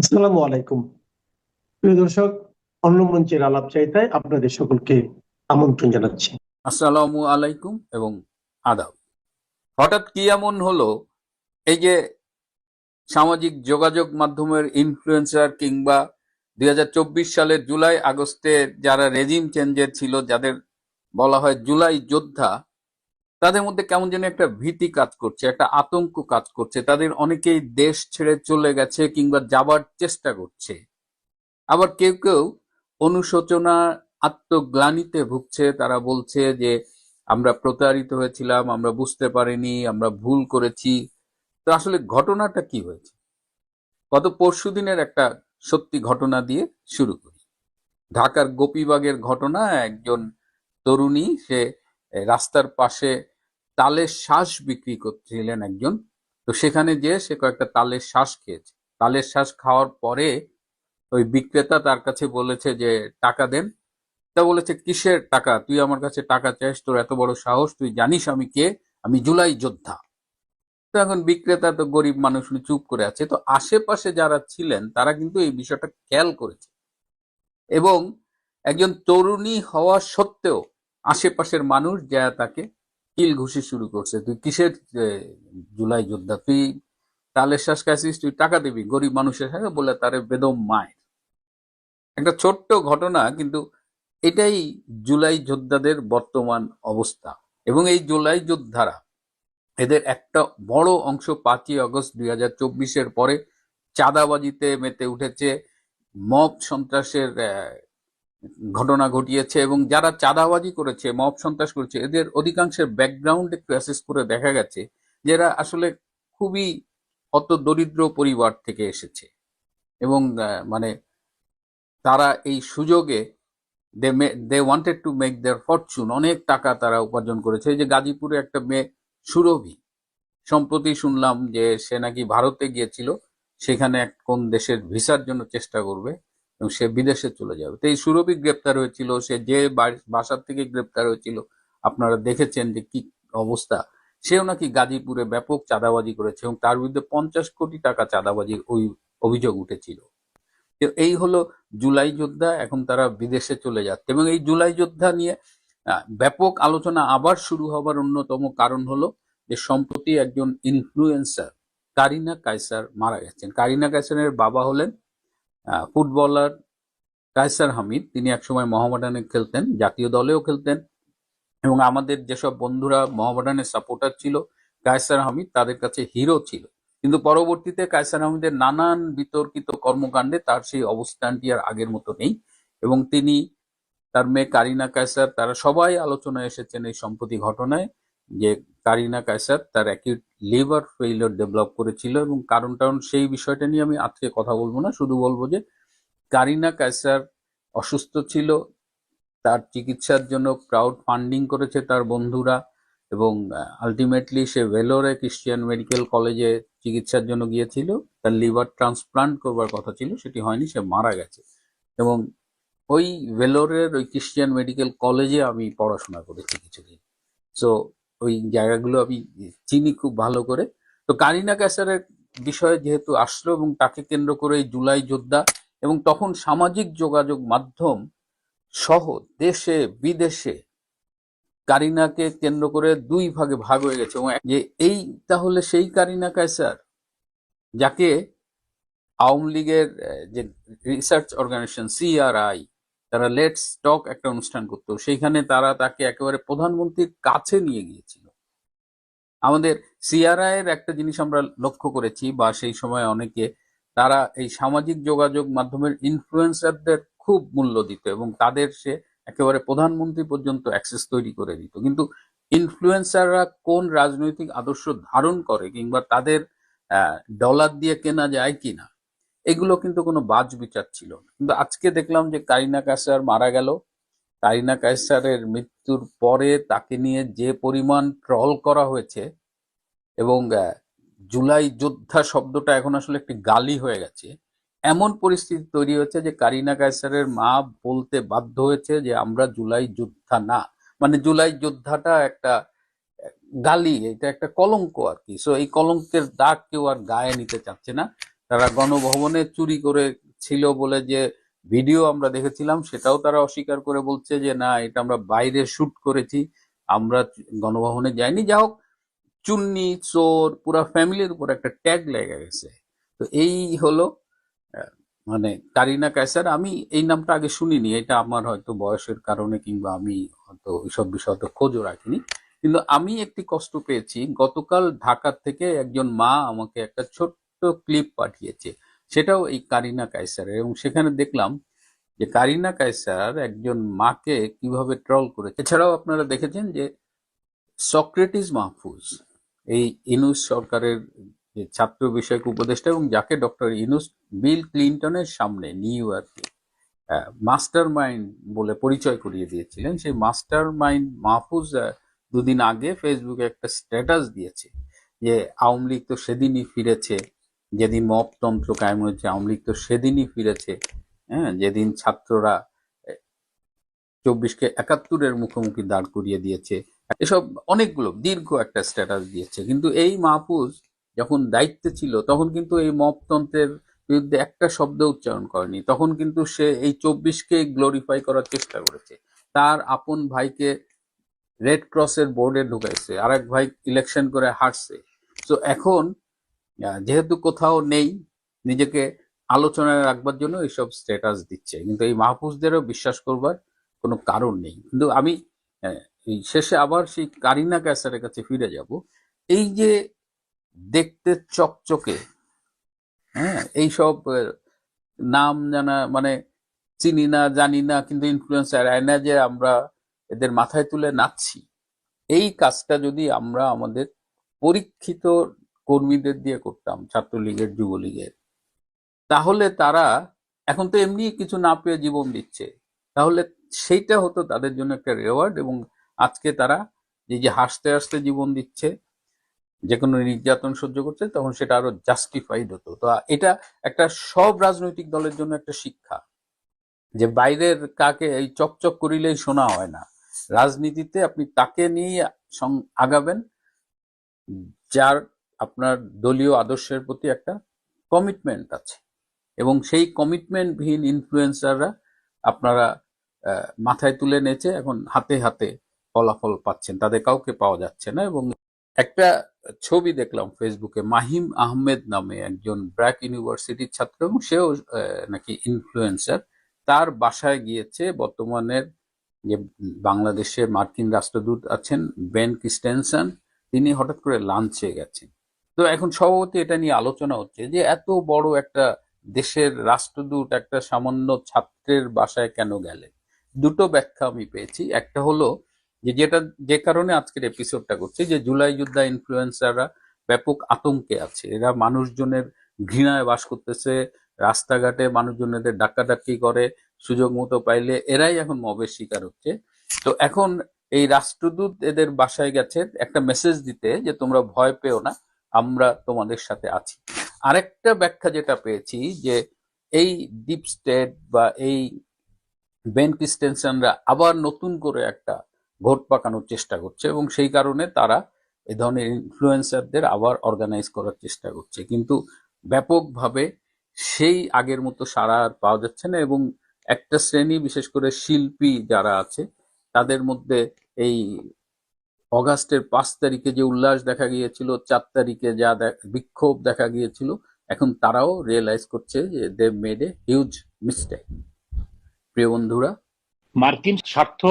আসসালামু আলাইকুম। প্রিয় দর্শক, অন্য মঞ্চের আলাপ চাইতায় আপনাদের সকলকে আমন্ত্রণ জানাচ্ছি। আসসালামু আলাইকুম এবং আদাব। হঠাৎ কি এমন হলো, এই যে সামাজিক যোগাযোগ মাধ্যমের ইনফ্লুয়েন্সার কিংবা 2024 সালের জুলাই আগস্টে যারা রেজিম চেঞ্জের ছিল, যাদের বলা হয় জুলাই যোদ্ধা, তাদের মধ্যে কেমন যেন একটা ভীতি কাজ করছে, একটা আতঙ্ক কাজ করছে। তাদের অনেকেই দেশ ছেড়ে চলে গেছে কিংবা যাবার চেষ্টা করছে। আবার কেউ কেউ অনুশোচনা, আত্মগ্লানিতে ভুগছে। তারা বলছে যে আমরা প্রতারিত হয়েছিলাম, আমরা বুঝতে পারিনি, আমরা ভুল করেছি। তো আসলে ঘটনাটা কি হয়েছে? গত পরশুদিনের একটা সত্যি ঘটনা দিয়ে শুরু করি। ঢাকার গোপীবাগের ঘটনা। একজন তরুণী, সে রাস্তার পাশে তালের শ্বাস বিক্রি করছিলেন একজন। তো সেখানে যেয়ে সে কয়েকটা তালের শ্বাস খেয়েছে। তালের শ্বাস খাওয়ার পরে ওই বিক্রেতা তার কাছে বলেছে যে টাকা দেন। তা বলেছে, কিসের টাকা? তুই আমার কাছে টাকা চাইস? তোর এত বড় সাহস! তুই জানিস আমি কে? আমি জুলাই যোদ্ধা। তো এখন বিক্রেতা তো গরিব মানুষ, উনি চুপ করে আছে। তো আশেপাশে যারা ছিলেন তারা কিন্তু এই বিষয়টা খেয়াল করেছে, এবং একজন তরুণী হওয়া সত্ত্বেও আশেপাশের মানুষ যা তাকে কিল ঘুষি শুরু করছে। তুই কিসের জুলাই যোদ্ধা? তুই তালের শ্বাস খাইছিস, তুই টাকা দিবি? গরিব মানুষের সাথে বলে তারে বেদম মায়ের। একটা ছোট্ট ঘটনা, কিন্তু এটাই জুলাই যোদ্ধাদের বর্তমান অবস্থা। এবং এই জুলাই যোদ্ধারা, এদের একটা বড় অংশ 5ই আগস্ট 2024-এর পরে চাঁদাবাজিতে মেতে উঠেছে, মব সন্ত্রাসের ঘটনা ঘটিয়েছে। এবং যারা চাঁদাবাজি করেছে, মব সন্ত্রাস করেছে, এদের অধিকাংশের ব্যাকগ্রাউন্ড একটু অ্যাসেস করে দেখা গেছে যারা আসলে খুবই অত দরিদ্র পরিবার থেকে এসেছে। এবং মানে তারা এই সুযোগে they wanted to make their fortune. অনেক টাকা তারা উপার্জন করেছে। এই যে গাজীপুরে একটা মেয়ে সুরভি, সম্প্রতি শুনলাম যে সে নাকি ভারতে গিয়েছিল, সেখানে এক কোন দেশের ভিসার জন্য চেষ্টা করবে এবং সে বিদেশে চলে যাবে। তো এই সুরভি গ্রেপ্তার হয়েছিল। সে যে বাসার থেকে গ্রেপ্তার হয়েছিল, আপনারা দেখেছেন যে কি অবস্থা। সেও নাকি গাজীপুরে ব্যাপক চাঁদাবাজি করেছে এবং তার বিরুদ্ধে 50 কোটি টাকা চাঁদাবাজির ওই অভিযোগ উঠেছিল। তো এই হলো জুলাই যোদ্ধা। এখন তারা বিদেশে চলে যাচ্ছে এবং এই জুলাই যোদ্ধা নিয়ে ব্যাপক আলোচনা আবার শুরু হবার অন্যতম কারণ হলো যে সম্প্রতি একজন ইনফ্লুয়েন্সার কারিনা কায়সার মারা গেছেন। কারিনা কায়সারের বাবা হলেন ফুটবলার কায়সার হামিদ। তিনি একসময় মোহামেডানে খেলতেন, জাতীয় দলেও খেলতেন, এবং আমাদের যেসব বন্ধুরা মোহামেডানের সাপোর্টার ছিল, কায়সার হামিদ তাদের কাছে হিরো ছিল। কিন্তু পরবর্তীতে কায়সার হামিদের নানান বিতর্কিত কর্মকাণ্ডে তার সেই অবস্থানটি আর আগের মতো নেই। এবং তিনি, তার মেয়ে কারিনা কায়সার, তারা সবাই আলোচনায় এসেছেন এই সম্প্রতি ঘটনায় যে কারিনা কায়সার তার অ্যাকিউট লিভার ফেইলিওর ডেভেলপ করেছিল। এবং কারণ সেই বিষয়টা নিয়ে আমি আজকে কথা বলবো না, শুধু বলবো যে কারিনা কায়সার অসুস্থ ছিল, তার চিকিৎসার জন্য ক্রাউড ফান্ডিং করেছে তার বন্ধুরা, এবং আলটিমেটলি সে ভেলোরে ক্রিশ্চিয়ান মেডিকেল কলেজে চিকিৎসার জন্য গিয়েছিল। তার লিভার ট্রান্সপ্লান্ট করবার কথা ছিল, সেটি হয়নি, সে মারা গেছে। এবং ওই ভেলোরের ওই ক্রিশ্চিয়ান মেডিকেল কলেজে আমি পড়াশোনা করেছি কিছুদিন। সো ওই জায়গাগুলো আমি চিনি খুব ভালো করে। তো কারিনা ক্যাসারের বিষয়ে যেহেতু আসলো এবং তাকে কেন্দ্র করে এই জুলাই যোদ্ধা, এবং তখন সামাজিক যোগাযোগ মাধ্যম সহ দেশে বিদেশে কারিনাকে কেন্দ্র করে দুই ভাগে ভাগ হয়ে গেছে। এবং যে এই তাহলে সেই কারিনা কায়সার যাকে আওয়ামী লীগের যে রিসার্চ অর্গানাইজেশন সিআরআই, তারা লেটস টক একটা অনুষ্ঠান করতো, সেইখানে তারা তাকে একেবারে প্রধানমন্ত্রীর কাছে নিয়ে গিয়েছিল। আমাদের সিআরআই এর একটা জিনিস আমরা লক্ষ্য করেছি, বা সেই সময় অনেকে, তারা এই সামাজিক যোগাযোগ মাধ্যমের ইনফ্লুয়েন্সারদের খুব মূল্য দিত এবং তাদের সে একেবারে প্রধানমন্ত্রী পর্যন্ত অ্যাক্সেস তৈরি করে দিত। কিন্তু ইনফ্লুয়েন্সাররা কোন রাজনৈতিক আদর্শ ধারণ করে কিংবা তাদের ডলার দিয়ে কেনা যায় কিনা, এগুলো কিন্তু কোনো বাজ বিচার ছিল না। কিন্তু আজকে দেখলাম যে কারিনা কায়সার মারা গেল। কারিনা কায়সারের মৃত্যুর পরে তাকে নিয়ে যে পরিমাণ ট্রল করা হয়েছে, এবং জুলাই যোদ্ধা শব্দটা এখন আসলে একটি গালি হয়ে গেছে, এমন পরিস্থিতি তৈরি হয়েছে যে কারিনা কায়সারের মা বলতে বাধ্য হয়েছে যে আমরা জুলাই যোদ্ধা না। মানে জুলাই যোদ্ধাটা একটা গালি, এটা একটা কলঙ্ক আর কি। সো এই কলঙ্কের দাগ কেউ আর গায়ে নিতে চাচ্ছে না। তারা গণভবনে চুরি করে ছিল বলে যে ভিডিও আমরা দেখেছিলাম সেটাও তারা অস্বীকার করে বলছে যে না, এটা আমরা বাইরে শুট করেছি, আমরা গণভবনে যাইনি। যা হোক, চুন্নি চোর পুরা ফ্যামিলির উপর একটা ট্যাগ লেগে গেছে। তো এই হলো আহ, মানে কারিনা কায়সার। আমি এই নামটা আগে শুনিনি, এটা আমার হয়তো বয়সের কারণে কিংবা আমি হয়তো এইসব বিষয় তো খোঁজও রাখিনি। কিন্তু আমি একটি কষ্ট পেয়েছি, গতকাল ঢাকা থেকে একজন মা আমাকে একটা ছোট্ট ক্লিপ পাঠিয়েছে, সেটাও এই কারিনা কায়সারের, এবং সেখানে দেখলাম যে কারিনা কায়সার একজন মাকে কিভাবে ট্রল করেছে। এছাড়াও আপনারা দেখেছেন যে সক্রেটিস মাহফুজ, এই ইনুস সরকারের যে ছাত্র বিষয়ক উপদেষ্টা, এবং যাকে ডক্টর ইনুস বিল ক্লিনটনের সামনে নিউ ইয়র্কে মাস্টার মাইন্ড বলে পরিচয় করিয়ে দিয়েছিলেন, সেই মাস্টার মাইন্ড মাহফুজ দুদিন আগে ফেসবুকে একটা স্ট্যাটাস দিয়েছে যে আওয়ামী লীগ তো সেদিনই ফিরেছে, যেদিন মপতন্ত্র কায়েম হয়েছে আওয়ামী লীগ তো সেদিনই ফিরেছে। হ্যাঁ, যেদিন ছাত্ররা 24কে 71-এর মুখোমুখি দাঁড় করিয়ে দিয়েছে, এসব অনেকগুলো দীর্ঘ একটা স্ট্যাটাস দিয়েছে। কিন্তু এই মাহফুজ যখন দায়িত্বে ছিল তখন কিন্তু এই মপতন্ত্রের বিরুদ্ধে একটা শব্দ উচ্চারণ করেনি, তখন কিন্তু সে এই 24কে গ্লোরিফাই করার চেষ্টা করেছে। তার আপন ভাইকে রেড ক্রসের বোর্ডে ঢুকাইছে, আরেক ভাই ইলেকশন করে হারছে। তো এখন যেহেতু কোথাও নেই, নিজেকে আলোচনায় রাখবার জন্য এইসব স্ট্যাটাস দিচ্ছে, কিন্তু এই মাহফুজদেরও বিশ্বাস করবার কোনো কারণ নেই। কিন্তু আমি আহ, এই শেষে আবার সেই কারিনা ক্যাসারের কাছে ফিরে যাব। এই যে দেখতে চকচকে, হ্যাঁ, এইসব নাম জানা মানে চিনি না জানি না, কিন্তু ইনফ্লুয়েন্সার আয়না যে আমরা এদের মাথায় তুলে নাচছি, এই কাজটা যদি আমরা আমাদের পরীক্ষিত কর্মীদের দিয়ে করতাম, ছাত্রলীগের যুবলীগের, তাহলে তারা এখন তো এমনি কিছু না পেয়ে জীবন দিচ্ছে, তাহলে সেইটা হতো তাদের জন্য একটা রেওয়ার্ড। এবং আজকে তারা এই যে হাসতে হাসতে জীবন দিচ্ছে, যে কোনো নির্যাতন সহ্য করছে, তখন সেটা আরো জাস্টিফাইড হতো। তো এটা একটা সব রাজনৈতিক দলের জন্য একটা শিক্ষা, যে বাইরের কাকে এই চকচক করিলেই শোনা হয় না। রাজনীতিতে আপনি তাকে নিয়ে আগাবেন যার আপনার দলীয় আদর্শের প্রতি একটা কমিটমেন্ট আছে, এবং সেই কমিটমেন্টবিহীন ইনফ্লুয়েন্সাররা আপনারা মাথায় তুলে নেচে এখন হাতে হাতে ফলাফল পাচ্ছেন, তাদের কাউকে পাওয়া যাচ্ছে না। এবং একটা ছবি দেখলাম ফেসবুকে, মাহিম আহমেদ নামে একজন ব্র্যাক ইউনিভার্সিটির ছাত্র, এবং সেও নাকি ইনফ্লুয়েন্সার। তার বাসায় গিয়েছে বর্তমানের যে বাংলাদেশে মার্কিন রাষ্ট্রদূত আছেন বেন ক্রিস্টেনসন, তিনি হঠাৎ করে লাঞ্চে গেছেন। তো এখন স্বভাবতই এটা নিয়ে আলোচনা হচ্ছে যে এত বড় একটা দেশের রাষ্ট্রদূত একটা সামান্য ছাত্রের বাসায় কেন গেলেন। দুটো ব্যাখ্যা আমি পেয়েছি। একটা হলো যে কারণে আজকের এপিসোডটা করছি, যে জুলাই যোদ্ধা ইনফ্লুয়েন্সাররা ব্যাপক আতঙ্কে আছে, এরা মানুষজনের ঘৃণায় বাস করতেছে, রাস্তাঘাটে মানুষজন এদের ডাকাডাকি করে, সুযোগ মতো পাইলে এরাই এখন মবের শিকার হচ্ছে। তো এখন এই রাষ্ট্রদূত এদের বাসায় গেছে একটা মেসেজ দিতে যে তোমরা ভয় পেও না, আমরা তোমাদের সাথে আছি। আরেকটা ব্যাখ্যা যেটা পেয়েছি, যে এই ডিপ স্টেট বা এই বেন ক্রিস্টেনসনরা আবার নতুন করে একটা ভোট পাকানোর চেষ্টা করছে, এবং সেই কারণে তারা এ ধরনের ইনফ্লুয়েন্সারদের আবার অর্গানাইজ করার চেষ্টা করছে, কিন্তু ব্যাপকভাবে সেই আগের মতো সাড়া আর পাওয়া যাচ্ছে না। এবং একটা শ্রেণী, বিশেষ করে শিল্পী যারা আছে, তাদের মধ্যে এই অগাস্টের 5 তারিখে যে উল্লাস দেখা গিয়েছিল, 4 তারিখে যা বিক্ষোভ দেখা গিয়েছিল, এখন তারাও রিয়েলাইজ করছে যে they made a huge mistake. প্রিয় বন্ধুরা, মার্কিন স্বার্থ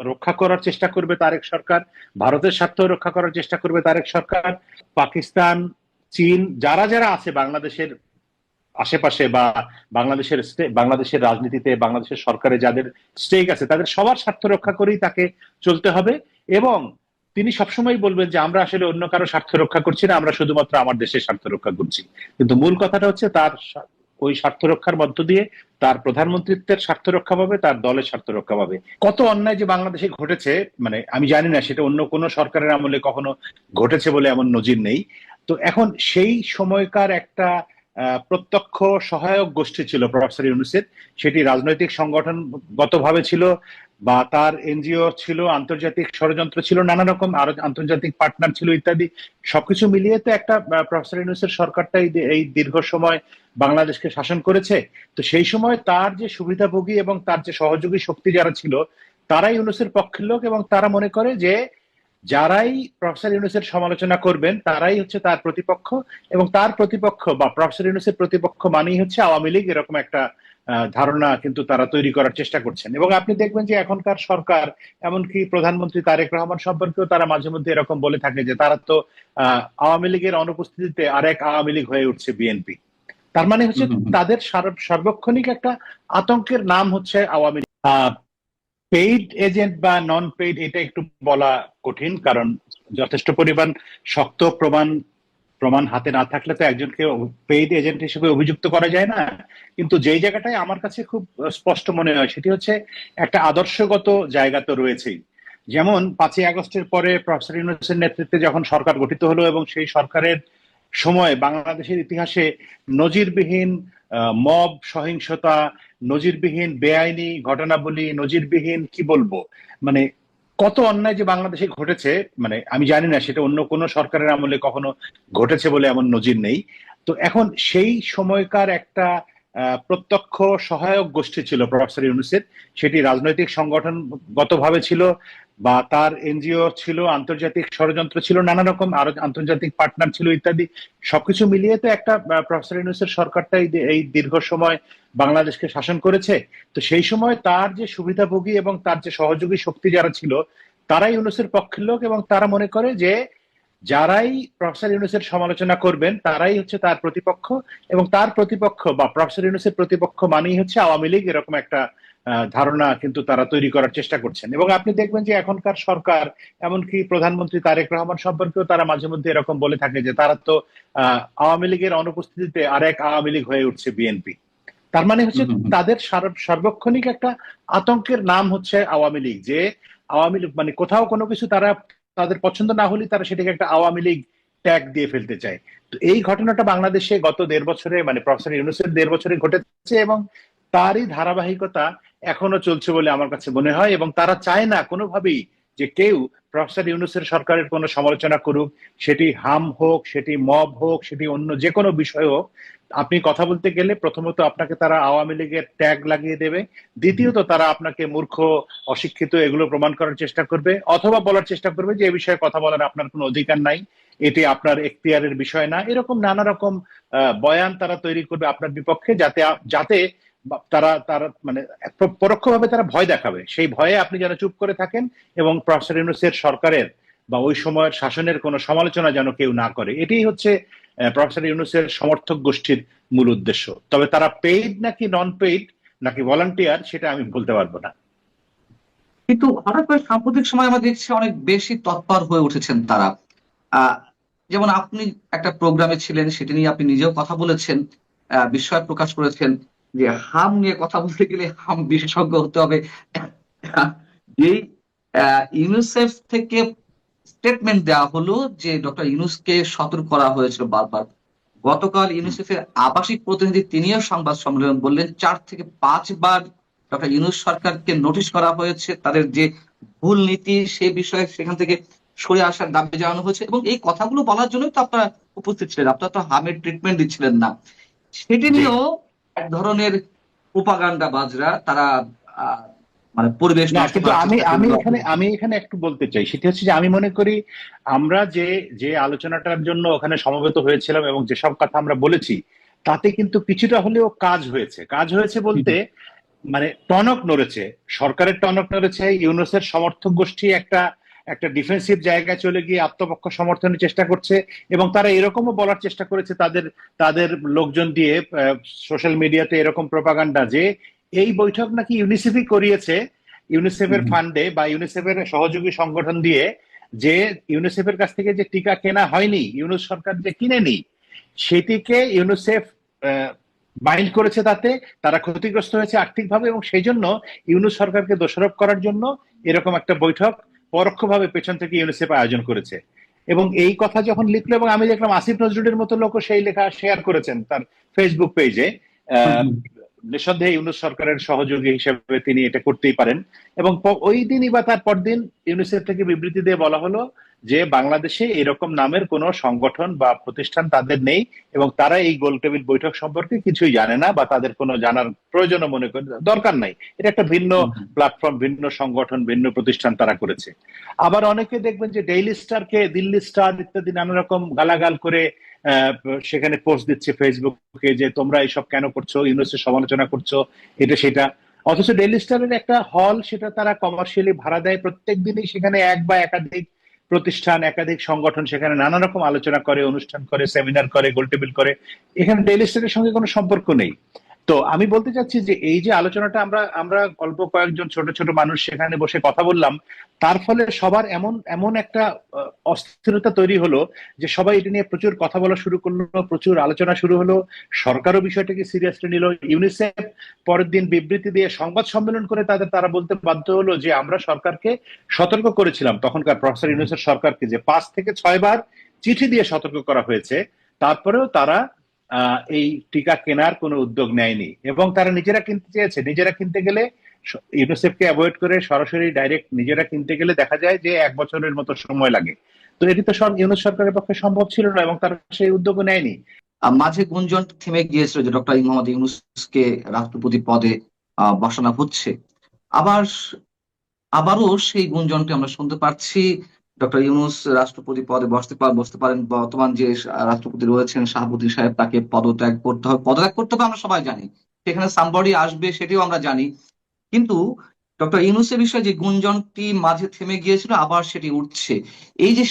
রক্ষা করার চেষ্টা করবে তারেক সরকার, ভারতের স্বার্থ রক্ষা করার চেষ্টা করবে তারেক সরকার, পাকিস্তান, চীন, যারা যারা আছে বাংলাদেশের আশেপাশে বা বাংলাদেশের রাজনীতিতে, বাংলাদেশের সরকারে যাদের স্টেক আছে, তাদের সবার স্বার্থ রক্ষা করেই তাকে চলতে হবে। এবং তিনি সবসময় বলবেন যে আমরা আসলে অন্য কারো স্বার্থ রক্ষা করছি না, আমরা শুধুমাত্র আমার দেশের স্বার্থ রক্ষা করছি। কিন্তু মূল কথাটা হচ্ছে তার ওই স্বার্থ রক্ষার মধ্য দিয়ে তার প্রধানমন্ত্রিত্বের স্বার্থ রক্ষা পাবে, তার দলের স্বার্থ রক্ষা পাবে। কত অন্যায় যে বাংলাদেশে ঘটেছে, মানে আমি জানি না সেটা অন্য কোনো সরকারের আমলে কখনো ঘটেছে বলে এমন নজির নেই। তো এখন সেই সময়কার একটা প্রত্যক্ষ সহায়ক গোষ্ঠী ছিল প্রফেসর ইউনূসের, সেটি রাজনৈতিক সংগঠনগতভাবে ছিল বা তার এনজিও ছিল, আন্তর্জাতিক ষড়যন্ত্র ছিল, নানা রকম আরো আন্তর্জাতিক পার্টনার ছিল ইত্যাদি। সবকিছু মিলিয়ে তো একটা প্রফেসর ইউনূসের সরকারটা এই দীর্ঘ সময় বাংলাদেশকে শাসন করেছে। তো সেই সময় তার যে সুবিধাভোগী এবং তার যে সহযোগী শক্তি যারা ছিল, তারাই ইউনূসের পক্ষের লোক, এবং তারা মনে করে যে যারাই প্রফেসর ইউনূসের সমালোচনা করবেন তারাই হচ্ছে তার প্রতিপক্ষ, এবং তার প্রতিপক্ষ বা প্রফেসর ইউনূসের প্রতিপক্ষ মানেই হচ্ছে আওয়ামী লীগ, এরকম একটা ধারণা কিন্তু তারা তৈরি করার চেষ্টা করছেন। এবং আপনি দেখবেন যে এখনকার সরকার, এমনকি প্রধানমন্ত্রী তারেক রহমান সম্পর্কেও তারা মাঝে মধ্যে এরকম বলে থাকে যে তারা তো আওয়ামী লীগের অনুপস্থিতিতে আরেক আওয়ামী লীগ হয়ে উঠছে বিএনপি। তার মানে হচ্ছে তাদের সার্বক্ষণিক একটা আতঙ্কের নাম হচ্ছে আওয়ামী লীগ। পেইড এজেন্ট বা নন পেইড এটা একটু বলা কঠিন, কারণ যথেষ্ট পরিমাণ শক্ত প্রমাণ হাতে না থাকলে তো একজনকে পেইড এজেন্ট হিসেবে অভিযুক্ত করা যায় না। কিন্তু যেই জায়গাটায় আমার কাছে খুব স্পষ্ট মনে হয় সেটি হচ্ছে একটা আদর্শগত জায়গা তো রয়েছেই। যেমন 5ই আগস্টের পরে প্রফেসর ইউনূসের নেতৃত্বে যখন সরকার গঠিত হলো, এবং সেই সরকারের সময় বাংলাদেশের ইতিহাসে নজিরবিহীন মব সহিংসতা, নজিরবিহীন বেআইনি ঘটনাবলী, নজিরবিহীন কি বলবো, মানে কত অন্যায় যে বাংলাদেশে ঘটেছে, মানে আমি জানি না সেটা অন্য কোনো সরকারের আমলে কখনো ঘটেছে বলে এমন নজির নেই। তো এখন সেই সময়কার একটা প্রত্যক্ষ সহায়ক গোষ্ঠী ছিল প্রফেসর ইউনূসের, সেটি রাজনৈতিক সংগঠনগতভাবে ছিল বা তার এনজিও ছিল, আন্তর্জাতিক ষড়যন্ত্র ছিল, নানা রকম আরো আন্তর্জাতিক পার্টনার ছিল ইত্যাদি। সবকিছু মিলিয়ে তো একটা প্রফেসর ইউনূসের সরকারটা এই দীর্ঘ সময় বাংলাদেশকে শাসন করেছে। তো সেই সময় তার যে সুবিধাভোগী এবং তার যে সহযোগী শক্তি যারা ছিল, তারাই ইউনূসের পক্ষের লোক, এবং তারা মনে করে যে যারাই প্রফেসর ইউনূসের সমালোচনা করবেন তারাই হচ্ছে তার প্রতিপক্ষ, এবং তার প্রতিপক্ষ বা প্রফেসর ইউনূসের প্রতিপক্ষ মানেই হচ্ছে আওয়ামী লীগ, এরকম একটা ধারণা কিন্তু তারা তৈরি করার চেষ্টা করছেন। এবং আপনি দেখবেন যে এখনকার সরকার, এমনকি প্রধানমন্ত্রী তারেক রহমান সম্পর্কেও তারা মাঝে মধ্যে এরকম বলে থাকে যে তারা তো আওয়ামী লীগের অনুপস্থিতিতে আরেক আওয়ামী লীগ হয়ে উঠছে বিএনপি। তার মানে হচ্ছে তাদের সার্বক্ষণিক একটা আতঙ্কের নাম হচ্ছে আওয়ামী লীগ। যে আওয়ামী লীগ মানে কোথাও কোনো কিছু তারা তাদের পছন্দ না হলে তারা সেটাকে একটা আওয়ামী লীগ ট্যাগ দিয়ে ফেলতে চায়। তো এই ঘটনাটা বাংলাদেশে গত 1.5 বছরে, মানে প্রফেসর ইউনূসের 1.5 বছরে ঘটেছে, এবং তারই ধারাবাহিকতা এখনো চলছে বলে আমার কাছে মনে হয়। এবং তারা চায় না কোনোভাবেই যে কেউ প্রফেসর ইউনূসের সরকারের কোনো সমালোচনা করুক, সেটি হাম হোক, সেটি মব হোক, সেটি অন্য যে কোনো বিষয় হোক। আপনি কথা বলতে গেলে প্রথমত আপনাকে তারা আওয়ামী লীগের ট্যাগ লাগিয়ে দেবে, দ্বিতীয়ত তারা আপনাকে মূর্খ, অশিক্ষিত এগুলো প্রমাণ করার চেষ্টা করবে, অথবা বলার চেষ্টা করবে যে এ বিষয়ে কথা বলার আপনার কোনো অধিকার নাই, এটি আপনার এখতিয়ারের বিষয় না। এরকম নানা রকম বয়ান তারা তৈরি করবে আপনার বিপক্ষে, যাতে যাতে তারা তারা মানে পরোক্ষভাবে তারা ভয় দেখাবে, সেই ভয়ে আপনি যেন চুপ করে থাকেন, এবং প্রফেসর ইউনূসের সরকারের বা ওই সময়ের শাসনের কোনো সমালোচনা যেন কেউ না করে। এটাই হচ্ছে প্রফেসর ইউনূসের সমর্থক গোষ্ঠীর মূল উদ্দেশ্য। তবে তারা পেইড নাকি নন পেইড নাকি ভলান্টিয়ার সেটা আমি বলতে পারবো না। কিন্তু হঠাৎ করে সাম্প্রতিক সময় আমরা দেখছি অনেক বেশি তৎপর হয়ে উঠেছেন তারা। যেমন আপনি একটা প্রোগ্রামে ছিলেন, সেটা নিয়ে আপনি নিজেও কথা বলেছেন, বিস্ময় প্রকাশ করেছেন যে হাম নিয়ে কথা বলতে গেলে হাম বিশেষজ্ঞ হতে হবে। যেই ইউনিসেফ থেকে স্টেটমেন্ট দেওয়া হলো যে ডক্টর ইউনূসকে সতর্ক করা হয়েছিল বারবার। গতকাল ইউনিসেফের আবাসিক প্রতিনিধি তিনিও সংবাদ সম্মেলন বললেন 4 থেকে 5 বার ডক্টর ইউনূস সরকারকে নোটিশ করা হয়েছে, তাদের যে ভুল নীতি সে বিষয়ে সেখান থেকে সরে আসার দাবি জানানো হয়েছে। এবং এই কথাগুলো বলার জন্যই তো আপনারা উপস্থিত ছিলেন, আপনারা তো হামের ট্রিটমেন্ট দিচ্ছিলেন না। সেটি নিয়েও এক ধরনের প্রোপাগান্ডা বাজরা তারা মানে পরিবেশ না, কিন্তু আমি এখানে একটু বলতে চাই, সেটা হচ্ছে যে আমি মনে করি আমরা যে আলোচনাটার জন্য ওখানে সমবেত হয়েছিলাম এবং যেসব কথা আমরা বলেছি, তাতে কিন্তু কিছুটা হলেও কাজ হয়েছে বলতে মানে টনক নড়েছে, সরকারের টনক নড়েছে। ইউনূসের সমর্থক গোষ্ঠী একটা ডিফেন্সিভ জায়গায় চলে গিয়ে আত্মপক্ষ সমর্থনের চেষ্টা করছে, এবং তারা এরকমও বলার চেষ্টা করেছে তাদের লোকজন দিয়ে সোশ্যাল মিডিয়াতে এরকম প্রোপাগান্ডা যে এই বৈঠক নাকি ইউনিসেফই করিয়েছে, ইউনিসেফের ফান্ডে বা ইউনিসেফের সহযোগী সংগঠন দিয়ে, যে ইউনিসেফের কাছ থেকে যে টিকা কেনা হয়নি, ইউনূস সরকার যে কিনেনি, সেটিকে ইউনিসেফ মাইন্ড করেছে, তাতে তারা ক্ষতিগ্রস্ত হয়েছে আর্থিকভাবে, এবং সেই জন্য ইউনূস সরকারকে দোষারোপ করার জন্য এরকম একটা বৈঠক পরোক্ষভাবে পেছন থেকে ইউনিসেফ আয়োজন করেছে। এবং এই কথা যখন লিখলো, এবং আমি দেখলাম আসিফ নজরুলের মতো লোকও সেই লেখা শেয়ার করেছেন তার ফেসবুক পেজে, নিঃসন্দেহে ইউনূস সরকারের সহযোগী হিসেবে তিনি এটা করতেই পারেন। এবং ওই দিনই বা তার পরদিন ইউনিসেফ থেকে বিবৃতি দিয়ে বলা হলো যে বাংলাদেশে এরকম নামের কোনো সংগঠন বা প্রতিষ্ঠান তাদের নেই, এবং তারা এই গোল টেবিল বৈঠক সম্পর্কে কিছুই জানে না বা তাদের কোনো জানার প্রয়োজনও মনে করে দরকার নাই। এটা একটা ভিন্ন প্ল্যাটফর্ম, ভিন্ন সংগঠন, ভিন্ন প্রতিষ্ঠান তারা করেছে। আবার অনেকে দেখবেন যে ডেইলি স্টারকে দিল্লি স্টার ইত্যাদি নানা রকম গালাগাল করে সেখানে পোস্ট দিচ্ছে ফেসবুকে যে তোমরা এইসব কেন করছো, ইউনিসেফ সমালোচনা করছো, এটা সেটা। অথচ ডেইলি স্টারের একটা হল, সেটা তারা কমার্শিয়ালি ভাড়া দেয়, প্রত্যেক দিনই সেখানে এক বা একাধিক প্রতিষ্ঠান, একাধিক সংগঠন সেখানে নানা রকম আলোচনা করে, অনুষ্ঠান করে, সেমিনার করে, গোলটেবিল করে। এখানে ডেইলি স্টারের সঙ্গে কোনো সম্পর্ক নেই। তো আমি বলতে চাচ্ছি যে এই যে আলোচনাটা আমরা অল্প কয়েকজন ছোট ছোট মানুষ সেখানে বসে কথা বললাম, তার ফলে সবার এমন এমন একটা অস্থিরতা তৈরি হলো যে সবাই এটা নিয়ে প্রচুর কথা বলা শুরু করলো, প্রচুর আলোচনা শুরু হলো। সরকারও বিষয়টাকে সিরিয়াসলি নিল। ইউনিসেফ পরের দিন বিবৃতি দিয়ে সংবাদ সম্মেলন করে তারা বলতে বাধ্য হলো যে আমরা সরকারকে সতর্ক করেছিলাম, তখনকার প্রফেসর ইউনূসের সরকারকে, যে 5 থেকে 6 বার চিঠি দিয়ে সতর্ক করা হয়েছে, তারপরেও তারা এই টিকা কেনার কোনো উদ্যোগ নেয়নি। এবং তারা নিজেরা কিনতে চেয়েছে। নিজেরা কিনতে গেলে ইউনিসেফকে অ্যাভয়েড করে সরাসরি ডাইরেক্ট নিজেরা কিনতে গেলে দেখা যায় যে 1 বছরের মতো সময় লাগে। তো এটি তো ইউনূস সরকারের পক্ষে সম্ভব ছিল না, এবং তারা সেই উদ্যোগও নেয়নি। মাঝে গুঞ্জন থেমে গিয়েছিল যে ডক্টর মোহাম্মদ ইউনূসকে রাষ্ট্রপতি পদে বসানো হচ্ছে। আবারও সেই গুঞ্জনটি আমরা শুনতে পাচ্ছি। ডক্টর ইউনূস রাষ্ট্রপতি পদে বসতে পারেন। বর্তমান যে রাষ্ট্রপতি রয়েছেন শাহাবুদ্দিন সাহেব, তাকে পদত্যাগ করতে হবে আমরা সবাই জানি। সেখানে সামবডি আসবে সেটিও আমরা জানি। কিন্তু ডক্টর ইউনূসের বিষয়ে যে গুঞ্জনটি মাঝে থেমে গিয়েছিল, আবার সেটি উঠছে। এই যে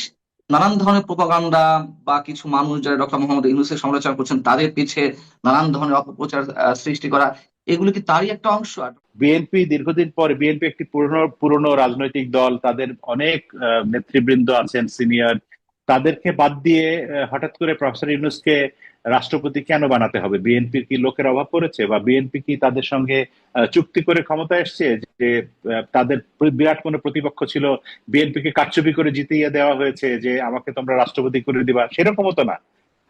নানান ধরনের প্রোপাগান্ডা বা কিছু মানুষ যারা ডক্টর মোহাম্মদ ইউনূসের সমালোচনা করছেন, তাদের পিছে নানান ধরনের অপপ্রচার সৃষ্টি করা, এগুলো কি তারই একটা অংশ? বিএনপি দীর্ঘদিন পর, বিএনপি একটি পুরনো রাজনৈতিক দল, তাদের অনেক নেতৃবৃন্দ আছেন সিনিয়র, তাদেরকে বাদ দিয়ে হঠাৎ করে প্রফেসর ইউনূসকে রাষ্ট্রপতি কেন বানাতে হবে? বিএনপির কি লোকের অভাব পড়েছে, বা বিএনপি কি তাদের সঙ্গে চুক্তি করে ক্ষমতা এসছে যে তাদের বিরাট কোনো প্রতিপক্ষ ছিল, বিএনপিকে কারচুপি করে জিতিয়ে দেওয়া হয়েছে যে আমাকে তোমরা রাষ্ট্রপতি করে দিবা? সেরকমও তো না।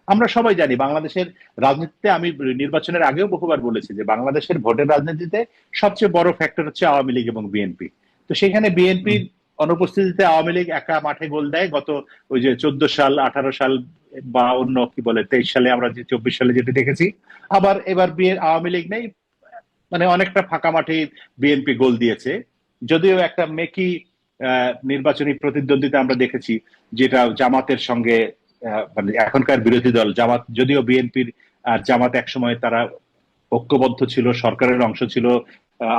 আমরা সবাই জানি বাংলাদেশের রাজনীতিতে, আমি নির্বাচনের আগেও বহুবার বলেছি যে বাংলাদেশের ভোটের রাজনীতিতে সবচেয়ে বড় ফ্যাক্টর হচ্ছে আওয়ামী লীগ এবং বিএনপি। তো সেখানে বিএনপির অনুপস্থিতিতে আওয়ামী লীগ একা মাঠে গোল দেয়। গত ওই যে 14 সাল, 18 সাল বা অন্য 23 সালে, আমরা যে 24 সালে যেটা দেখেছি, আবার এবার আওয়ামী লীগ নেই, মানে অনেকটা ফাঁকা মাঠে বিএনপি গোল দিয়েছে। যদিও একটা মেকি নির্বাচনী প্রতিদ্বন্দ্বিতা আমরা দেখেছি, যেটা জামাতের সঙ্গে, মানে এখনকার বিরোধী দল জামাত, যদিও বিএনপির আর জামাত একসময় তারা ঐক্যবদ্ধ ছিল, সরকারের অংশ ছিল,